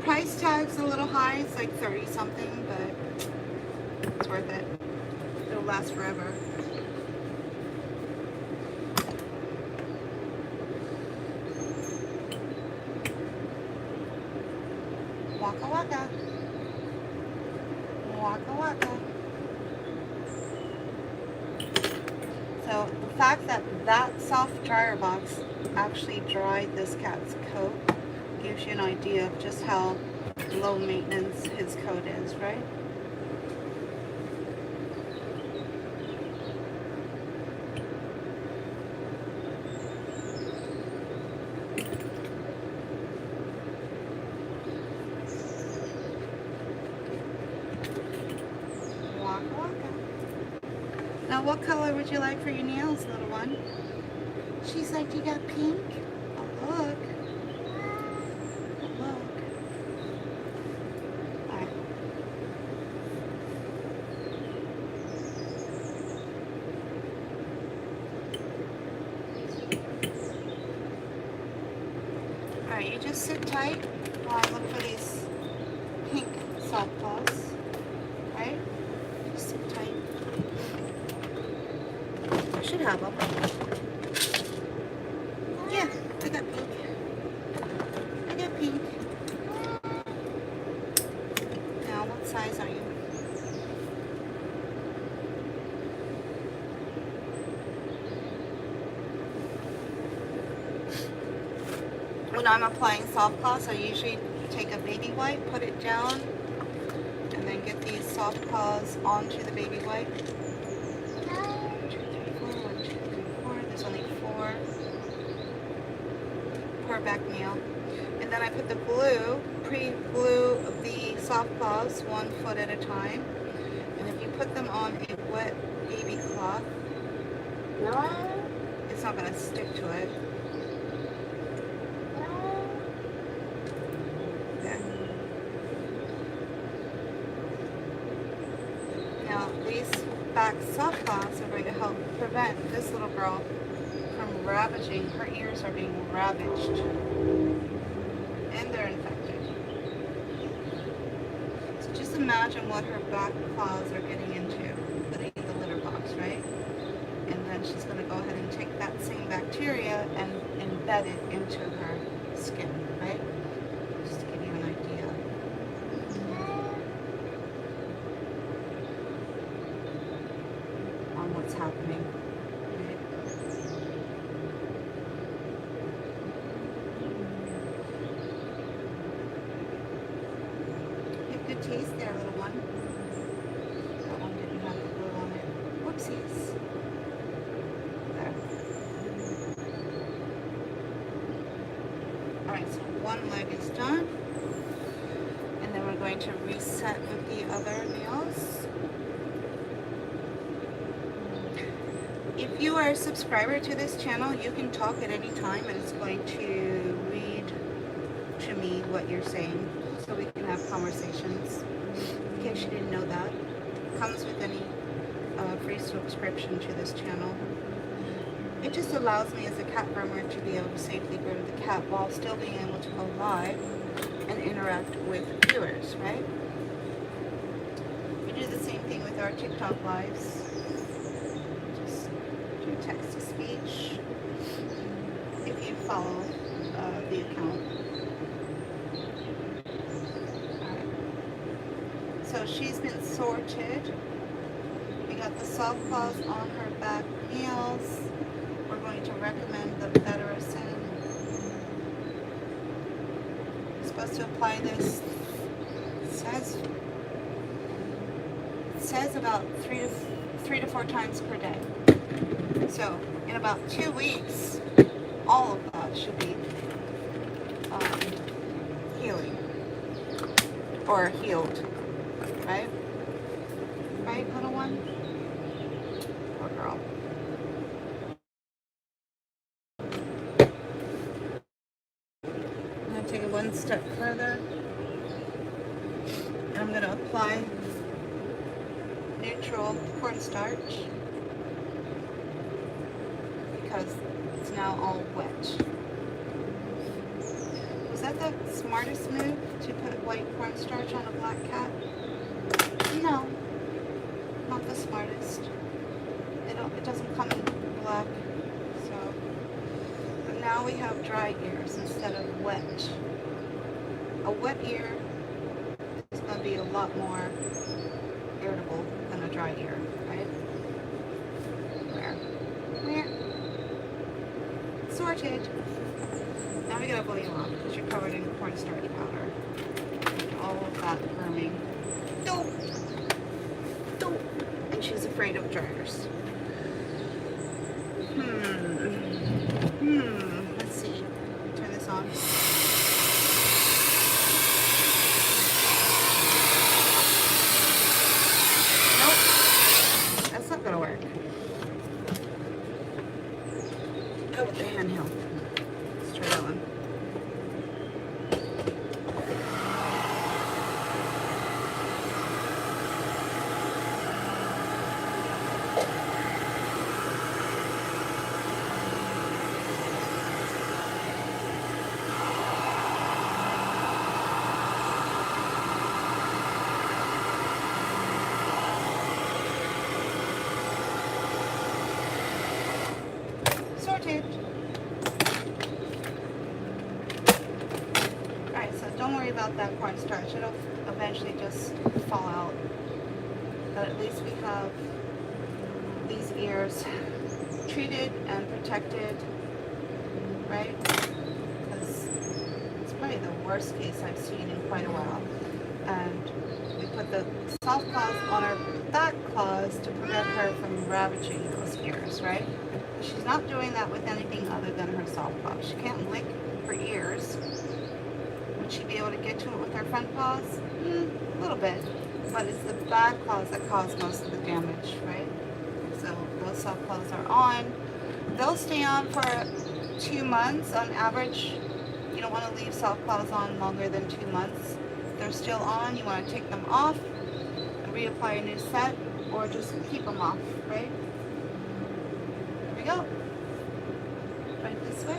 Price tag's a little high, it's like 30 something, but it's worth it. It'll last forever. Waka waka. Waka waka. So the fact that that soft dryer box actually dried this cat's coat gives you an idea of just how low maintenance his coat is, right? Waka waka. Now, what color would you like for your nails, little one? She's like, you got pink? Oh, look. Oh, look. All right. All right, you just sit tight while I look for these pink soft claws. Right? Just sit tight. Should have them. Yeah, I got pink. I got pink. Now, what size are you? When I'm applying soft claws, I usually take a baby wipe, put it down, and then get these soft claws onto the baby wipe. There's only 4 per back nail. And then I put the glue, pre-glue the soft claws 1 foot at a time. And if you put them on a wet baby cloth, it's not going to stick to it. Okay. Now these back soft claws are going to help prevent this little girl from ravaging. Her ears are being ravaged and they're infected. So just imagine what her back claws are getting into, putting in the litter box, right? And then she's going to go ahead and take that same bacteria and embed it into her skin, right? Just to give you an idea. On what's happening. Good taste there, little one. That one didn't have the glue on it. Whoopsies. There. Alright, so one leg is done. And then we're going to reset with the other nails. If you are a subscriber to this channel, you can talk at any time and it's going to read to me what you're saying so we can have conversations. In case you didn't know that. It comes with any free subscription to this channel. It just allows me as a cat groomer to be able to safely groom the cat while still being able to go live and interact with viewers, right? We do the same thing with our TikTok lives. Just do text to speech if you follow the account. Alright. So she's been sorted. We got the soft claws on her back nails. We're going to recommend the Bettericin. You're supposed to apply this, it says about three to 4 times per day. So in about 2 weeks, all of that should be healing or healed, right? Right, little one? Poor girl. I'm going to take it one step further. And I'm going to apply neutral cornstarch because it's now all wet. Was that the smartest move to put white cornstarch on a black cat? No, not the smartest. It doesn't come in black, so. But now we have dry ears instead of wet. A wet ear is going to be a lot more irritable than a dry ear, right? Where? Sorted. Now we gotta blow you off because you're covered in cornstarch powder. All of that grooming. Don't. And she's afraid of dryers. Let's see. Turn this on. Nope. That's not gonna work. Go with the handheld. Let's try that one. Sorted. Alright, so don't worry about that cornstarch. It'll eventually just fall out. But at least we have these ears treated and protected, right? Because it's probably the worst case I've seen in quite a while. And we put the soft claws on her back claws to prevent her from ravaging those ears, right? She's not doing that with anything other than her soft claws. She can't lick her ears. Would she be able to get to it with her front paws? A little bit. But it's the back claws that cause most of the damage, right? So those soft claws are on. They'll stay on for 2 months on average. You don't want to leave soft claws on longer than 2 months. If they're still on, you want to take them off and reapply a new set, or just keep them off, right? Here we go. Right this way.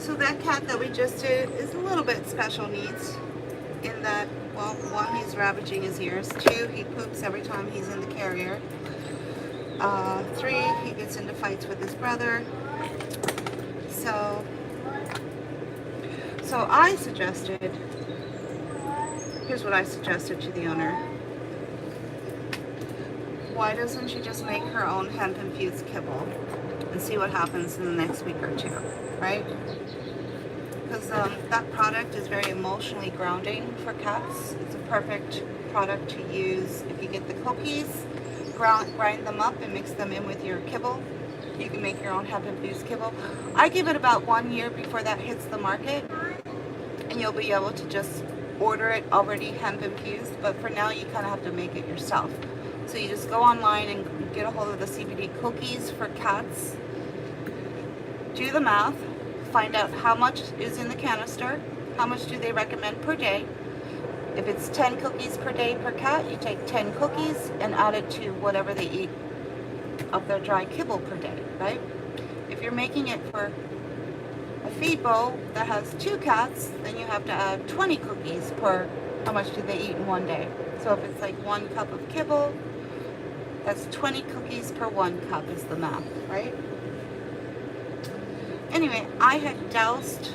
So that cat that we just did is a little bit special needs in that, well, one, he's ravaging his ears. Two, he poops every time he's in the carrier. Three, he gets into fights with his brother. So I suggested, here's what I suggested to the owner. Why doesn't she just make her own hemp-infused kibble and see what happens in the next week or two, right? Because that product is very emotionally grounding for cats. It's a perfect product to use if you get the cookies, grind them up and mix them in with your kibble. You can make your own hemp-infused kibble. I give it about 1 year before that hits the market, and you'll be able to just order it already hemp-infused, but for now you kind of have to make it yourself. So you just go online and get a hold of the CBD cookies for cats, do the math, find out how much is in the canister, how much do they recommend per day. If it's 10 cookies per day per cat, you take 10 cookies and add it to whatever they eat of their dry kibble per day, right? If you're making it for a feed bowl that has 2 cats, then you have to add 20 cookies per how much do they eat in 1 day. So if it's like 1 cup of kibble, that's 20 cookies per 1 cup is the math, right? Anyway, I had doused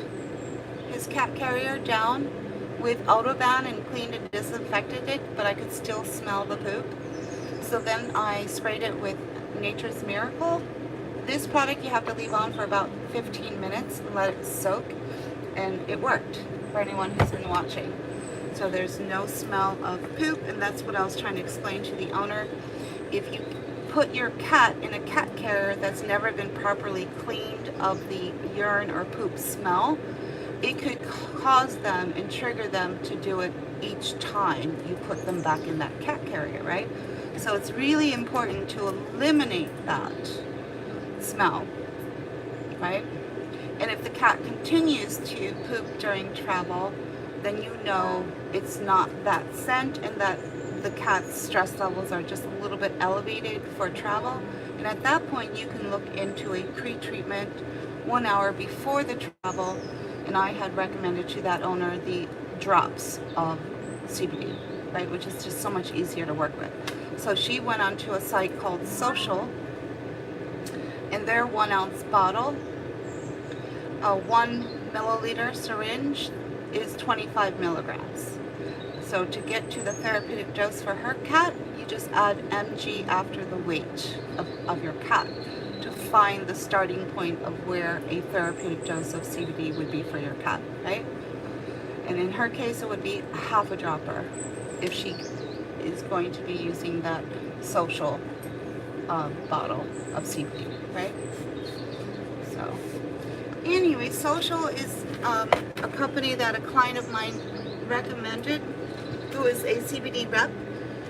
his cat carrier down with Autoban and cleaned and disinfected it, but I could still smell the poop. So then I sprayed it with Nature's Miracle. This product you have to leave on for about 15 minutes and let it soak, and it worked for anyone who's been watching. So there's no smell of poop, and that's what I was trying to explain to the owner. If you put your cat in a cat carrier that's never been properly cleaned of the urine or poop smell, it could cause them and trigger them to do it each time you put them back in that cat carrier, right? So it's really important to eliminate that smell, right? And if the cat continues to poop during travel, then you know it's not that scent and that the cat's stress levels are just a little bit elevated for travel. And at that point, you can look into a pre-treatment 1 hour before the travel. And I had recommended to that owner the drops of CBD, right, which is just so much easier to work with. So she went onto a site called Social, and their 1 ounce bottle, a 1 milliliter syringe is 25 milligrams. So to get to the therapeutic dose for her cat, you just add mg after the weight of your cat to find the starting point of where a therapeutic dose of CBD would be for your cat, right? And in her case, it would be half a dropper if she is going to be using that Social bottle of CBD, right? So anyway, Social is a company that a client of mine recommended, who is a CBD rep.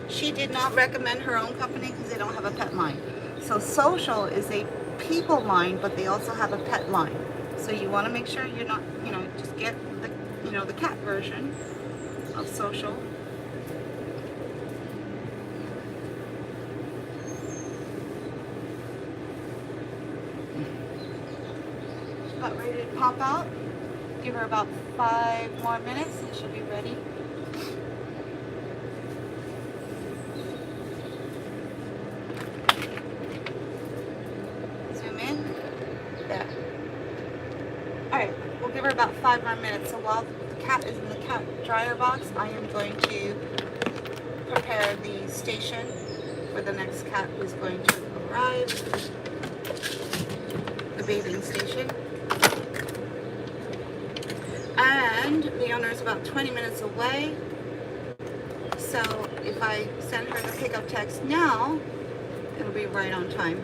She did not recommend her own company because they don't have a pet line. So Social is a people line, but they also have a pet line. So you want to make sure you're not, just get the, the cat version of Social. About ready to pop out. Give her about 5 more minutes and she'll be ready. Zoom in. There. Alright, we'll give her about 5 more minutes. So while the cat is in the cat dryer box, I am going to prepare the station for the next cat who's going to arrive. The bathing station. And the owner is about 20 minutes away. So if I send her the pickup text now, it'll be right on time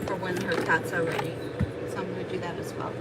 for when her cats are ready. So I'm going to do that as well.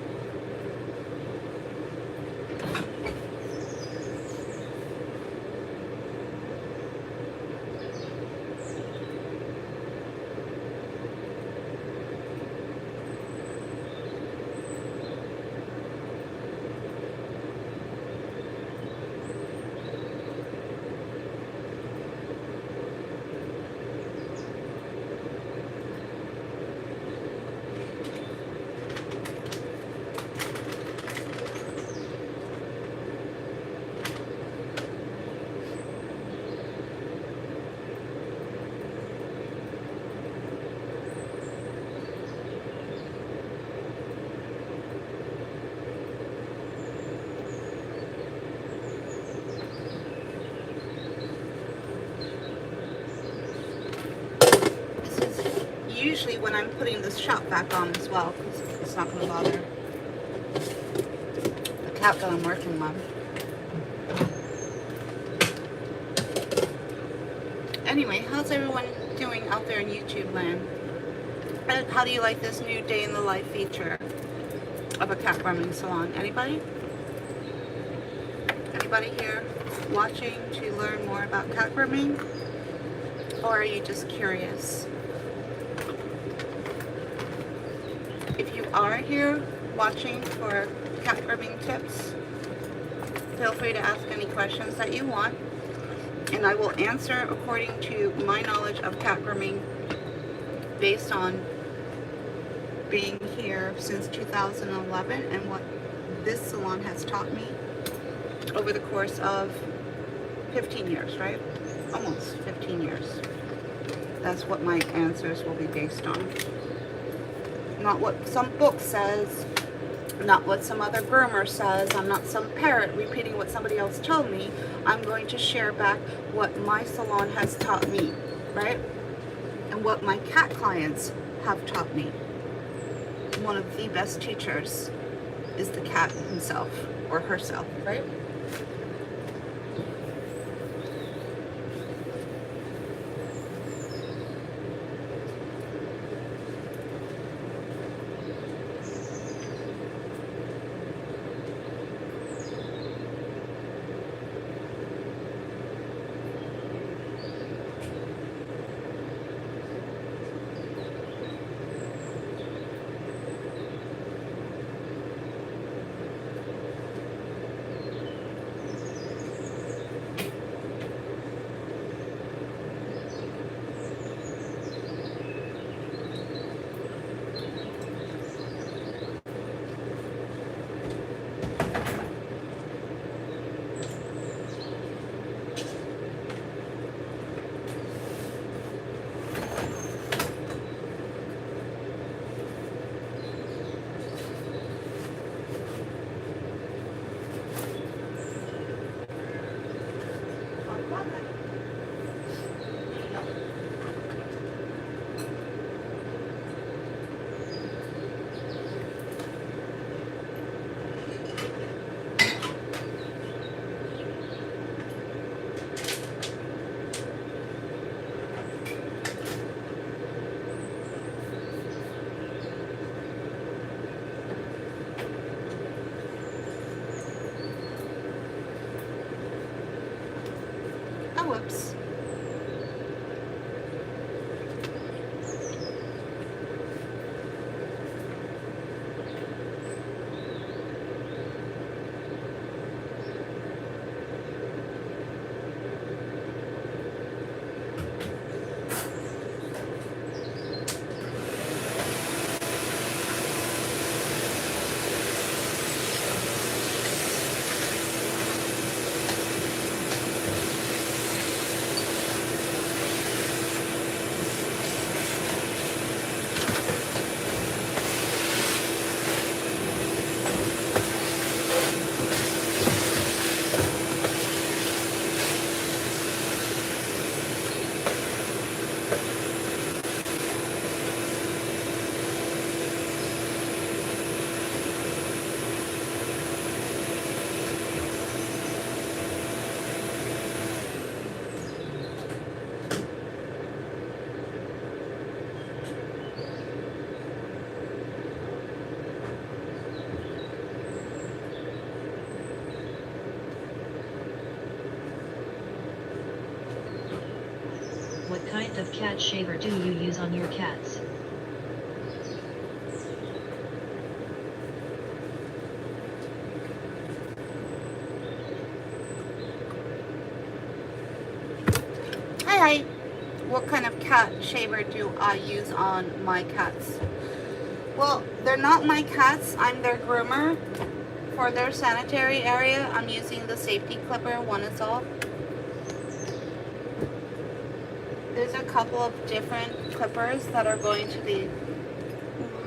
usually when I'm putting this shop back on as well, because it's not going to bother the cat that I'm working on. Anyway, how's everyone doing out there in YouTube land? How do you like this new day in the life feature of a cat grooming salon? Anybody? Anybody here watching to learn more about cat grooming? Or are you just curious? If you are here watching for cat grooming tips, feel free to ask any questions that you want, and I will answer according to my knowledge of cat grooming based on being here since 2011 and what this salon has taught me over the course of 15 years, right? Almost 15 years. That's what my answers will be based on. Not what some book says, not what some other groomer says. I'm not some parrot repeating what somebody else told me. I'm going to share back what my salon has taught me, right? And what my cat clients have taught me. One of the best teachers is the cat himself or herself, right? Whoops. What kind of cat shaver do you use on your cats? Hi. What kind of cat shaver do I use on my cats? Well, they're not my cats. I'm their groomer. For their sanitary area, I'm using the safety clipper, one is all. There's a couple of different clippers that are going to be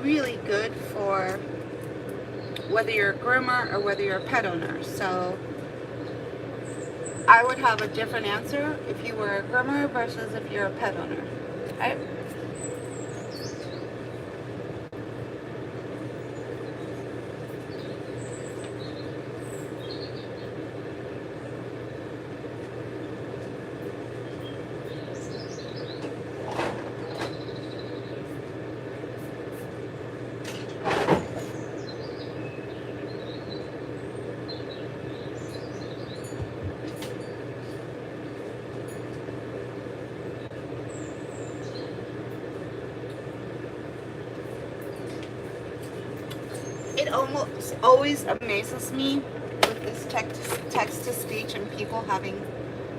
really good for whether you're a groomer or whether you're a pet owner. So I would have a different answer if you were a groomer versus if you're a pet owner, right? It almost always amazes me with this text to speech and people having,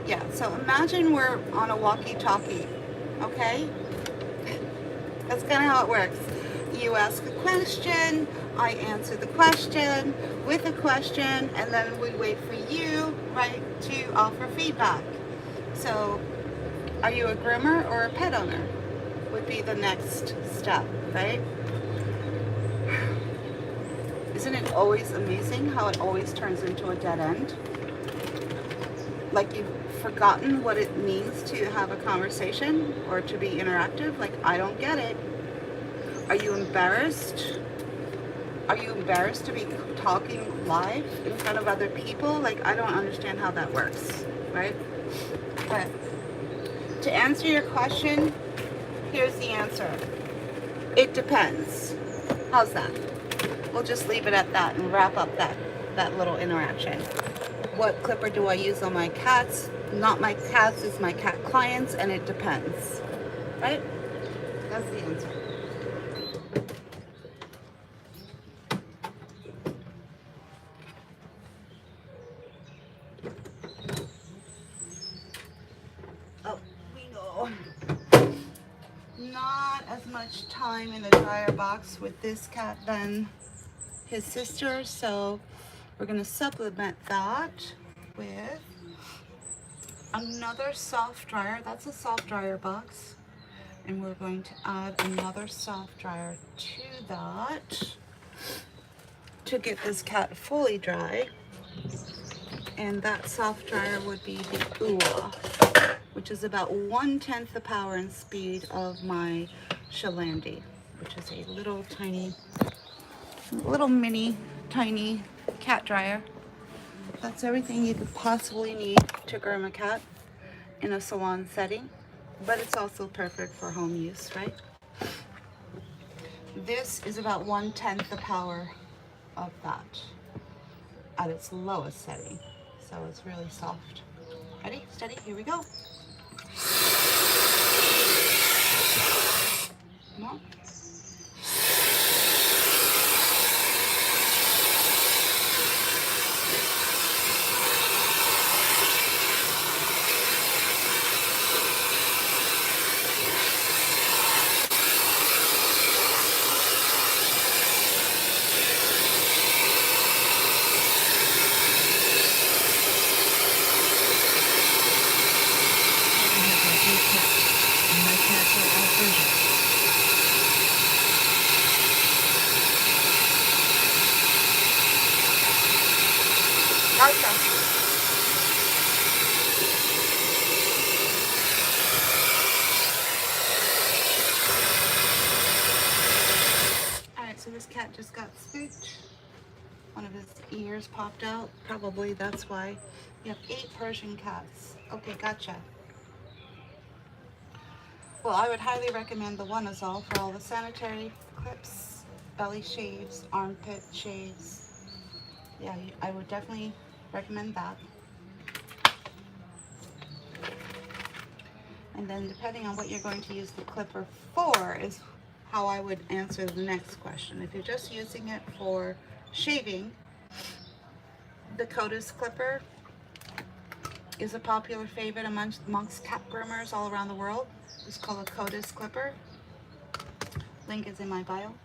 yeah. So imagine we're on a walkie-talkie, okay? That's kind of how it works. You ask a question, I answer the question with a question, and then we wait for you, right, to offer feedback. So, are you a groomer or a pet owner? Would be the next step, right? Isn't it always amazing how it always turns into a dead end? Like you've forgotten what it means to have a conversation or to be interactive? Like, I don't get it. Are you embarrassed? Are you embarrassed to be talking live in front of other people? Like, I don't understand how that works, right? But to answer your question, here's the answer. It depends. How's that? We'll just leave it at that and wrap up that little interaction. What clipper do I use on my cats? Not my cats, it's my cat clients, and it depends, right? That's the answer. Oh, we know. Not as much time in the dryer box with this cat than his sister, so we're going to supplement that with another soft dryer. That's a soft dryer box, and we're going to add another soft dryer to that to get this cat fully dry. And that soft dryer would be the UA, which is about 1/10 the power and speed of my Salon, which is a little mini tiny cat dryer. That's everything you could possibly need to groom a cat in a salon setting, but it's also perfect for home use, right? This is about 1/10 the power of that at its lowest setting, so it's really soft. Ready, steady, here we go. Come on. Gotcha. Alright, so this cat just got spooked. One of his ears popped out. Probably that's why. You have 8 Persian cats. Okay, gotcha. Well, I would highly recommend the One-Azole for all the sanitary clips, belly shaves, armpit shaves. Yeah, I would definitely recommend that. And then depending on what you're going to use the clipper for is how I would answer the next question. If you're just using it for shaving, the Codis clipper is a popular favorite amongst cat groomers all around the world. It's called a Codis clipper. Link is in my bio.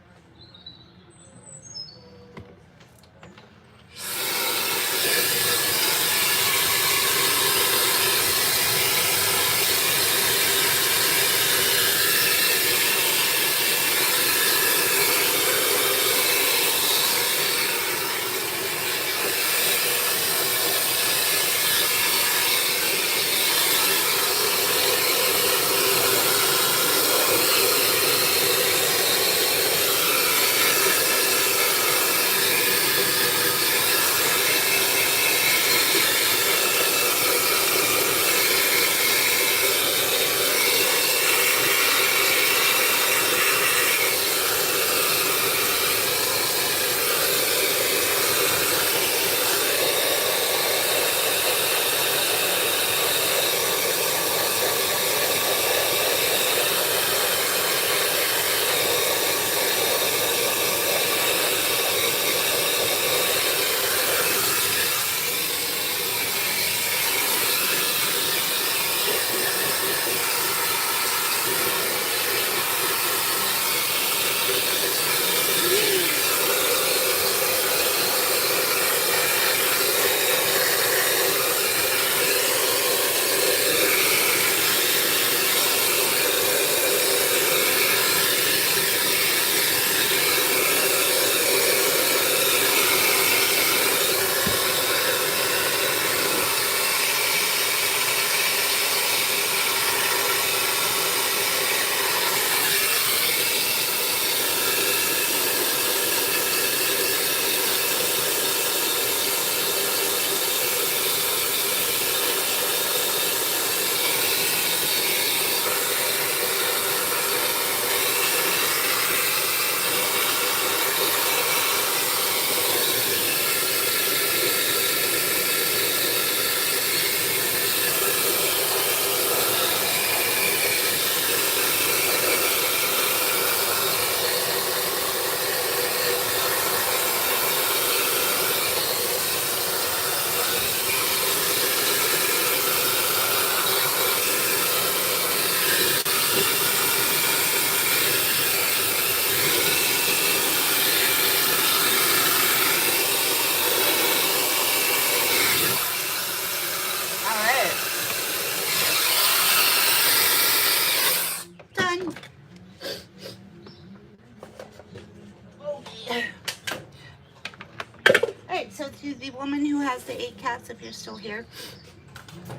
So to the woman who has the 8 cats, if you're still here,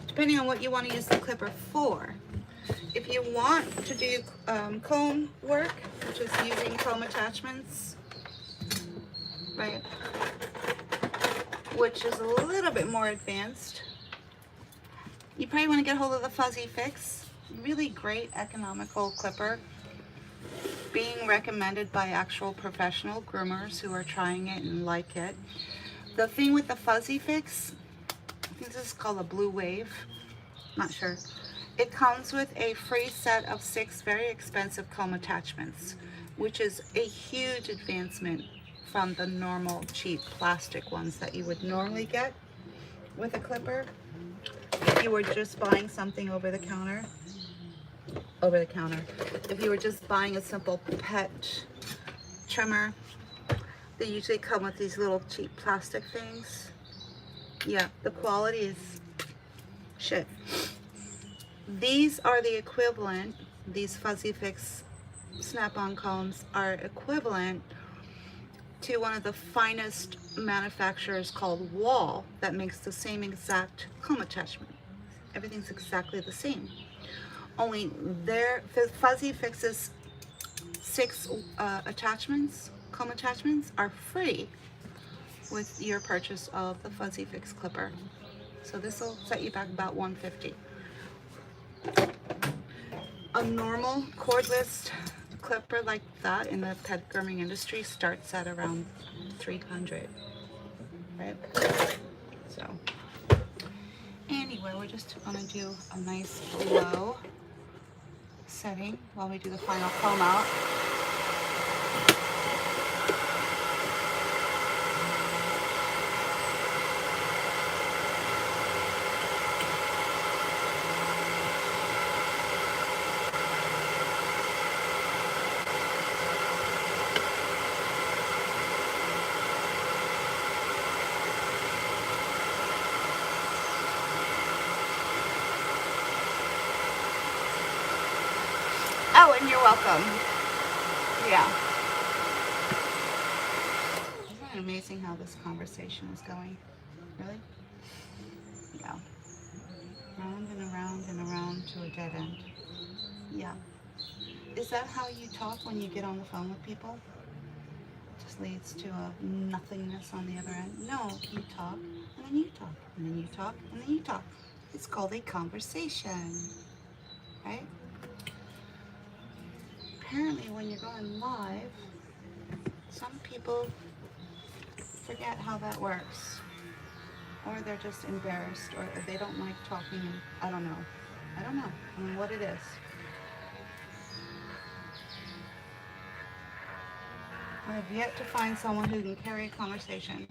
depending on what you want to use the clipper for, if you want to do comb work, which is using comb attachments, right, which is a little bit more advanced, you probably want to get hold of the Fuzzy Fix. Really great economical clipper, being recommended by actual professional groomers who are trying it and like it. The thing with the Fuzzy Fix, I think this is called a Blue Wave, not sure. It comes with a free set of 6 very expensive comb attachments, which is a huge advancement from the normal cheap plastic ones that you would normally get with a clipper if you were just buying something over the counter. If you were just buying a simple pet trimmer, they usually come with these little cheap plastic things. Yeah, the quality is shit. These are the equivalent, these Fuzzy Fix snap-on combs are equivalent to one of the finest manufacturers called Wall that makes the same exact comb attachment. Everything's exactly the same. Only their Fuzzy Fix's 6 attachments, comb attachments, are free with your purchase of the Fuzzy Fix clipper. So this will set you back about $150. A normal cordless clipper like that in the pet grooming industry starts at around $300, right? So anyway, we're just gonna do a nice low setting while we do the final comb out. Oh, and you're welcome. Yeah. Isn't it amazing how this conversation is going? Really? Yeah. Round and around and around to a dead end. Yeah. Is that how you talk when you get on the phone with people? It just leads to a nothingness on the other end. No, you talk, and then you talk, and then you talk, and then you talk. It's called a conversation, right? Apparently when you're going live, some people forget how that works, or they're just embarrassed, or they don't like talking. I don't know I mean, what it is. I have yet to find someone who can carry a conversation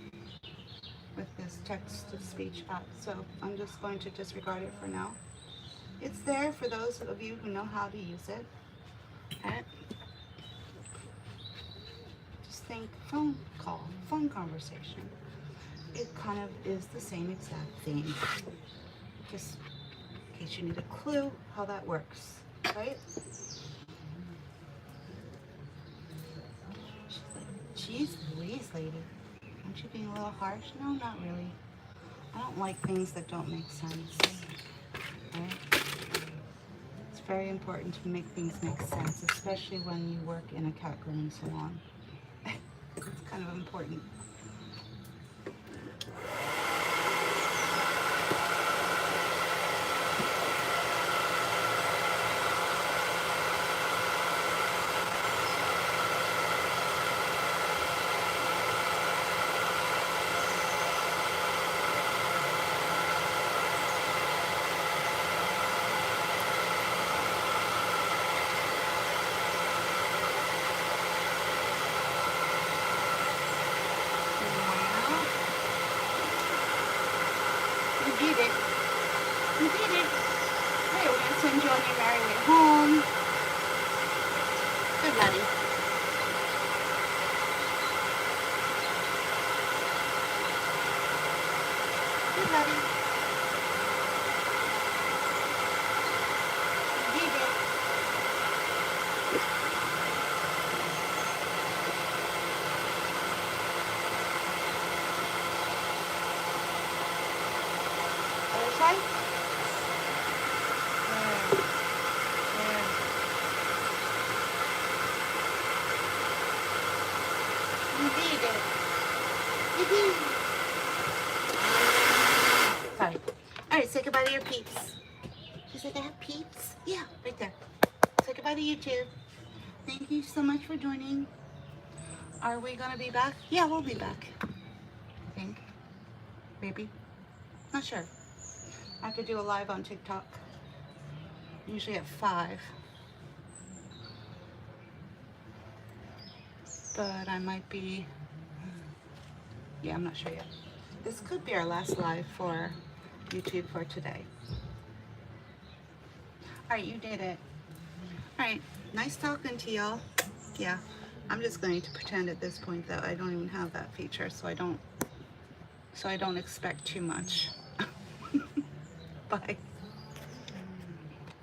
with this text-to-speech app, so I'm just going to disregard it for now. It's there for those of you who know how to use it. And just think phone call, phone conversation. It kind of is the same exact thing. Just in case you need a clue how that works, right? She's like, geez Louise, lady. Aren't you being a little harsh? No, not really. I don't like things that don't make sense, right? It's very important to make things make sense, especially when you work in a cat grooming salon. It's kind of important. You did it. You did it. Hey, we're going to send you on your merry way home. Good, buddy. Good, buddy. You did it. Okay? There. There. You did it. You did. Sorry. Alright, say goodbye to your peeps. She's like, I have peeps? Yeah, right there. Say goodbye to YouTube. Thank you so much for joining. Are we gonna be back? Yeah, we'll be back. I think. Maybe. Not sure. I have to do a live on TikTok. Usually at 5. But I might be... Yeah, I'm not sure yet. This could be our last live for YouTube for today. Alright, you did it. Alright, nice talking to y'all. Yeah, I'm just going to pretend at this point that I don't even have that feature, so I don't expect too much. Bye.